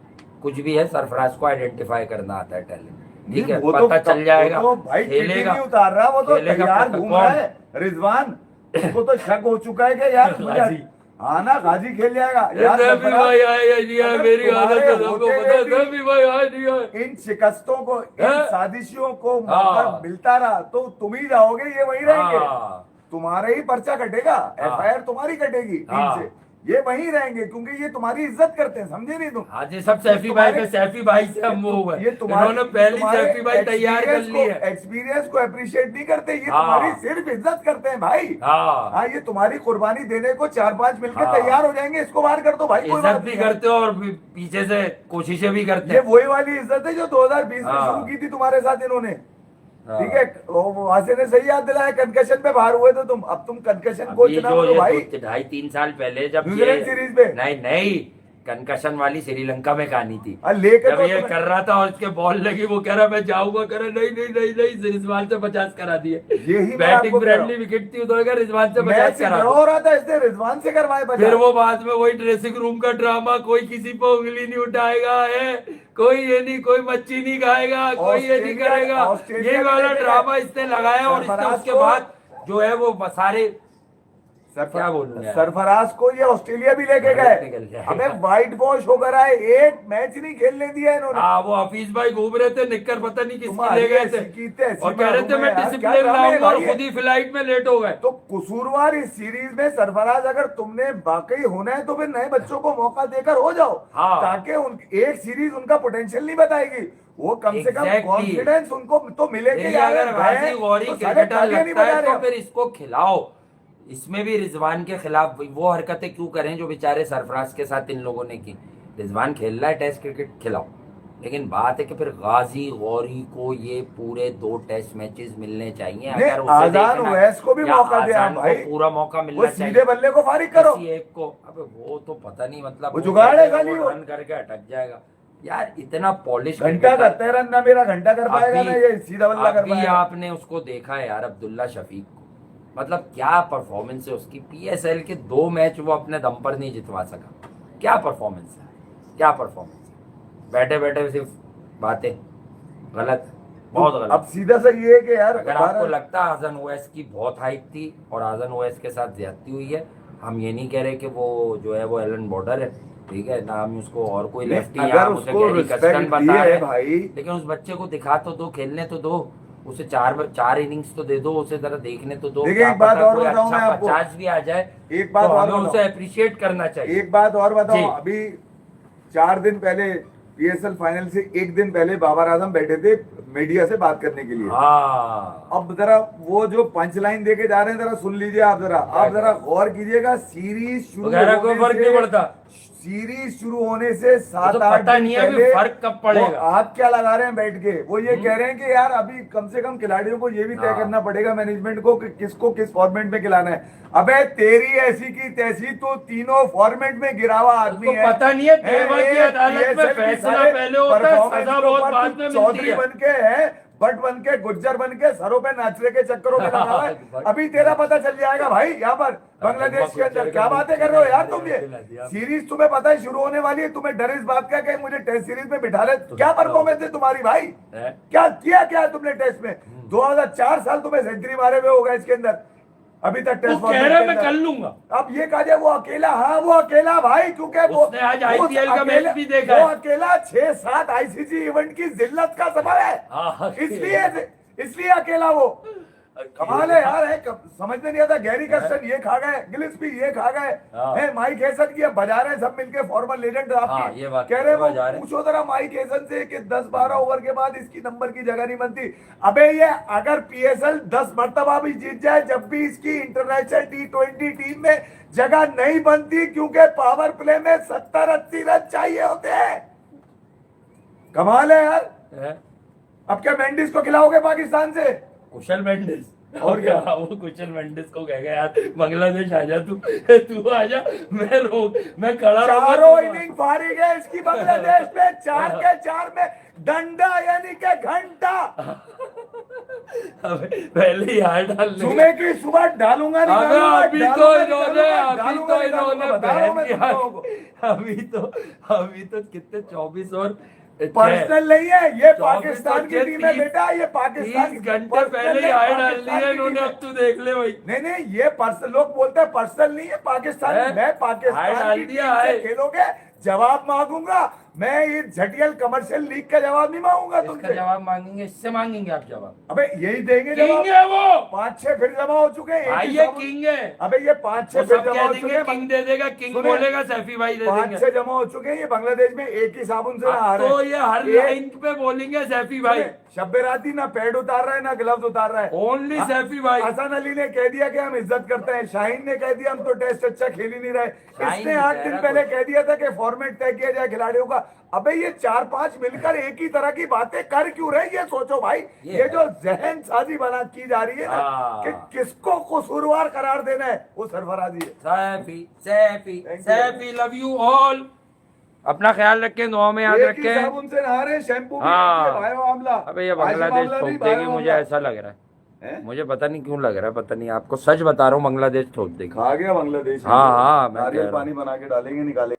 कुछ भी है, सरफराज को आइडेंटिफाई करना आता है टैलेंट, ठीक है, वो तो पता चल जाएगा, वो तो भाई टिकट खेलेगा नहीं उतार रहा, वो तो खेलेगा तैयार पता घूम कौन? रहा है रिजवान। उसको तो शक हो चुका है कि यार गाजी। हाँ ना, गाजी खेल जाएगा ये यार। सैफी सरफराज, भाई आए या नहीं आए, अगर मेरी हालत तुम्हारे है सबको होते पता है, हुए भी सैफी भाई आए नहीं आए। इन शिकस्तों को, इन हैं? साजिशों को हाँ। मौका मिलता रहा तो तुम ही जाओगे, ये वही रहेंगे, हाँ तुम्हारे ही पर्चा कटेगा, हाँ। एफआईआर तुम्हारी कटेगी टीम हाँ। से, ये वहीं रहेंगे क्योंकि ये तुम्हारी इज्जत करते हैं, समझे नहीं तुम? हाँ जी, सब सैफी भाई के सैफी भाई से हम वो हुए, ये इन्होंने पहली सैफी भाई तैयार कर ली है। एक्सपीरियंस को अप्रिशिएट नहीं करते, ये हाँ। तुम्हारी सिर्फ इज्जत करते हैं भाई। हाँ, हाँ, ये तुम्हारी कुर्बानी देने को 4-5 मिलकर हाँ। तैयार हो जाएंगे, इसको बाहर कर दो भाई, कोई इज्जत बात भी नहीं है। करते हो और पीछे से कोशिशें भी करते ये हैं। वही वाली इज्जत है जो 2020 में हाँ। शुरू की थी तुम्हारे साथ इन्होंने, हाँ। ठीक है? वासे ने सही याद दिलाया, कंकशन पे बाहर हुए थे तुम, अब तुम कंकशन कोच अभी ना जो बनो ये भाई। 2.5-3 साल पहले जब न्यूजीलैंड सीरीज पे। नहीं नहीं, कंकशन वाली श्रीलंका में कहानी थी, लेके जब तो ये तुम्हें- कर रहा था और उसके बॉल लगी, वो कह रहा मैं जाऊंगा, कह रहा नहीं नहीं नहीं नहीं, रिजवान से 50 करा दिए, यही मैं बैटिंग आपको कह रहा फ्रेंडली विकेट थी उधर, रिजवान से मैच 50 से करा ड्रॉ दिए। हो रहा था, इसने रिजवान से करवाए 50। फिर वो बाद में वही ड्रेसिंग रूम का ड्रामा, कोई किसी पे उंगली नहीं उठाएगा है, कोई ये नहीं, कोई मच्छी नहीं खाएगा, कोई ये नहीं करेगा, ऑस्ट्रेलिया ये भी वाला लेके ड्रामा गए। इसने लगाया और इसने सरफराज उसके को- बाद जो है वो सारे क्या बोलूं यार? सरफराज को ये ऑस्ट्रेलिया भी लेके भारत निकल गए, जाएगा। अबे व्हाइट वॉश होकर आए, एक मैच नहीं खेलने दिया इन्होंने। हाँ, वो हफीज भाई घूम रहे थे, निक्कर पता नहीं किसकी तुम्हारी ले गए ऐसी थे, की तैसी और कह रहे थे मालूम मैं है यार, क्या डिसिप्लिन ड्रामे है लाऊंगा, और भाई ये? खुद ही फ्लाइट में लेट हो गए। तो कसूरवार इस सीरीज में सरफराज, अगर तुमने वाकई होना है तो फिर नए बच्चों को मौका देकर हो जाओ, हाँ। ताकि एक सीरीज उनका पोटेंशियल नहीं बताएगी, वो कम से कम Exactly। कॉन्फिडेंस उनको तो मिलेगा देखिए, यार, अगर गए गाजी गौरी तो सारे क्रिकेटर तालियां नहीं लगता है बजा रहे तो अब। फिर इसको खिलाओ। इसमें भी रिजवान के खिलाफ वो हरकतें क्यों करें जो बेचारे सरफराज के साथ इन लोगों ने की। रिजवान खेल रहा है टेस्ट क्रिकेट, खिलाओ, लेकिन बात है कि फिर गाजी गौरी को ये पूरे 2 टेस्ट मैचेस मिलने चाहिए। नहीं, अगर उसे आजान देखना ओवैस को भी या मौका दिया आजान को भाई, पूरा मौका वो मिलना सीधे चाहिए, बल्ले को फारिग करो। किसी एक को। अबे वो तो पता नहीं, मतलब वो जुगाड़ है खाली, वो वो रन करके अटक जाएगा यार, इतना पॉलिश घंटा करते हैं रन, ना मेरा घंटा कर पाएगा ना ये सीधा बल्ला कर अभी पाएगा। आपने उसको देखा है यार, अब्दुल्ला शफीक को, मतलब क्या परफॉर्मेंस है उसकी। पीएसएल के 2 मैच वो अपने दम पर नहीं जितवा सका, क्या परफॉर्मेंस है, क्या परफॉर्मेंस है। बैठे बैठे सिर्फ बातें, गलत, बहुत अब गलत। सीधा सा ये है कि यार अगर आपको लगता है आजन ओवैस की बहुत हाइप थी और आजन ओवैस के साथ ज्यादती हुई है, हम ये नहीं कह रहे कि वो जो है वो एलन बॉर्डर है, ठीक है ना, हम उसको और कोई लेफ्टी अगर या उसे उसको गैरी respect कस्टन दिए बता रहे हैं, भाई, लेकिन उस बच्चे को दिखा तो दो, खेलने तो दो उसे, 4 इनिंग्स तो दे दो उसे, जरा देखने तो दो। देखिए, क्या एक बात पता और कोई बताऊं मैं अच्छा आपको, 50 भी आ जाए, एक बात तो और हमें बताऊं, उसे अप्रिशिएट करना चाहिए। एक बात और बताऊं, जी। अभी 4 दिन पहले पीएसएल फाइनल से 1 दिन पहले बाबर आजम बैठे थे मीडिया से बात करने के लिए। हाँ, अब जरा वो जो पंच लाइन देके जा रहे हैं, जरा सुन लीजिए आप जरा गौर कीजिएगा। सीरीज शुरू वगैरह कोई होने फर्क से- नहीं पड़ता, सीरीज शुरू होने से 7-8 पता दिन नहीं है अभी पहले फर्क कब पड़ेगा। वो हाथ क्या लगा रहे हैं बैठ के, वो ये कह रहे हैं कि यार अभी कम से कम खिलाड़ियों को ये भी तय हाँ। करना पड़ेगा मैनेजमेंट को कि किसको किस फॉर्मेट में खिलाना है। अबे तेरी ऐसी की तैसी तो तीनों फॉर्मेट में गिरावा आदमी उसको है, पता नहीं है, देवा की एक अदालत में PSL की फैसला सारे पहले होता है, performance सजा के बहुत ऊपर बाद तू में मिलती चौधरी है। बन के है, भट्ट बन के, गुज्जर बन के, सरों पे नाचने के चक्करों में लगा हुआ है। अभी तेरा पता चल जाएगा भाई, यहाँ पर बांग्लादेश के अंदर क्या बातें कर रहे हो यार तुम। ये सीरीज तुम्हें पता है शुरू होने वाली है, तुम्हें डर इस बात का कि मुझे टेस्ट सीरीज में बिठा रहे। क्या परफॉर्मेंस है तुम्हारी भाई, क्या किया क्या है तुमने टेस्ट में? 2004 साल तुम्हें सेंचुरी मारे हुए होगा इसके अंदर, अभी तक टेस्ट कह रहा मैं कर लूंगा। अब ये कहा जाए वो अकेला, हाँ वो अकेला भाई, क्योंकि वो उसने आज IPL का मैच भी देखा वो है। अकेला 6-7 आईसीसी इवेंट की जिल्लत का सबब है, हाँ, इसलिए अकेला वो। कमाल है यार, है समझ में नहीं आता। गैरी कस्टन ये खा गए, गिलिस्पी ये खा गए, है माइक हेसन की अब बजा रहे हैं सब मिलके, फॉर्मर लेजेंड हाँ, ये बात कह रहे बजा रहे वो। हैं। पूछो जरा माइक हेसन से कि 10-12 ओवर के बाद इसकी नंबर की जगह नहीं बनती। अबे ये अगर पीएसएल 10 मरतबा भी जीत जाए, जब भी इसकी इंटरनेशनल T20 टीम में जगह नहीं बनती, क्योंकि पावर प्ले में 70-80 रन चाहिए होते हैं। कमाल है यार। अब क्या मेंडिस को खिलाओगे पाकिस्तान से? कुशल मेंडिस और क्या? वो कुशल मेंडिस को कहेगा यार बांग्लादेश आजा, तू आजा, मैं खड़ा रहूंगा, चारों तू- इनिंग फारिग है इसकी बांग्लादेश में, 4 के 4 में डंडा यानी के घंटा। पहले ही हार डाल देंगे। सुबह की सुबह डालूंगा निकालूंगा, अभी तो डालूंगा, इन्होंने डालूंगा, डालूंगा, बता रहा हूं मैं तुम लोगों को। अभी तो कितने 24 और पर्सनल नहीं है ये, 24 पाकिस्तान की और टीम है 30 बेटा, ये पाकिस्तान 30 घंटे पहले ही हार डाल दी है इन्होंने। अब तू देख ले भाई, नहीं नहीं, ये पर्सनल, लोग बोलते हैं पर्सनल नहीं है पाकिस्तान, है? मैं हाय पाकिस्तान डाल की दिया, टीम से हाय। खेलोगे जवाब मांगूंगा मैं, ये झटियल कमर्शियल लीग का जवाब नहीं मांगूंगा इसका तुमसे। जवाब मांगेंगे, इससे मांगेंगे आप जवाब। अबे यही देंगे किंग जवाब, है वो 5-6 फिर जमा हो चुके हैं, एक भाई, ही ये साबुन- किंग है। अबे ये 5-6 वो फिर सब जमा कह हो चुके देंगे हैं, किंग दे देगा, किंग सुने, बोलेगा सैफी भाई दे देंगे। 5-6 जमा हो चुके हैं, ये बांग्लादेश में एक ही साबुन से नहा अब रहे तो हैं। ये हर एक- लाइन पे बोलेंगे सैफी भाई, शब्बे राती ना पैड उतार रहा है ना ग्लव्स उतार रहा है, ओनली सैफी भाई। हसन अली ने कह दिया कि हम इज्जत करते हैं, शाहीन ने कह दिया हम तो टेस्ट अच्छा खेल ही नहीं रहे, शाहीन इसने नहीं 8 कह दिन रहा पहले कुछ। कह दिया था कि फॉर्मेट तय किया जाए खिलाड़ियों का। अबे ये 4-5 मिलकर एक ही तरह की बातें कर क्यों रहे, ये सोचो भाई। ये ये जो जहन साजी बना की जा रही है ना हाँ। कि किसको कसूरवार करार देना है, वो सरफराजी है। Saifi Saifi Thank you. Saifi, love you all. अपना ख्याल रखें, दुआ में याद एक ही रखें। साबुन से नहा रहे हैं, शैम्पू भी हाँ। ये बायो आमला। अबे ये आज बांग्लादेश मामला नहीं, ठोक देगी, बायो मुझे आमला। ऐसा लग रहा है। हैं? मुझे पता नहीं क्यों लग रहा है, पता नहीं, आपको सच बता रहा हूँ, बांग्लादेश ठोक देगी। खा गया बांग्लादेश। हाँ, हाँ, मैं कह नारियल रहा हूँ। पानी बना के डालेंगे, निकालेंगे।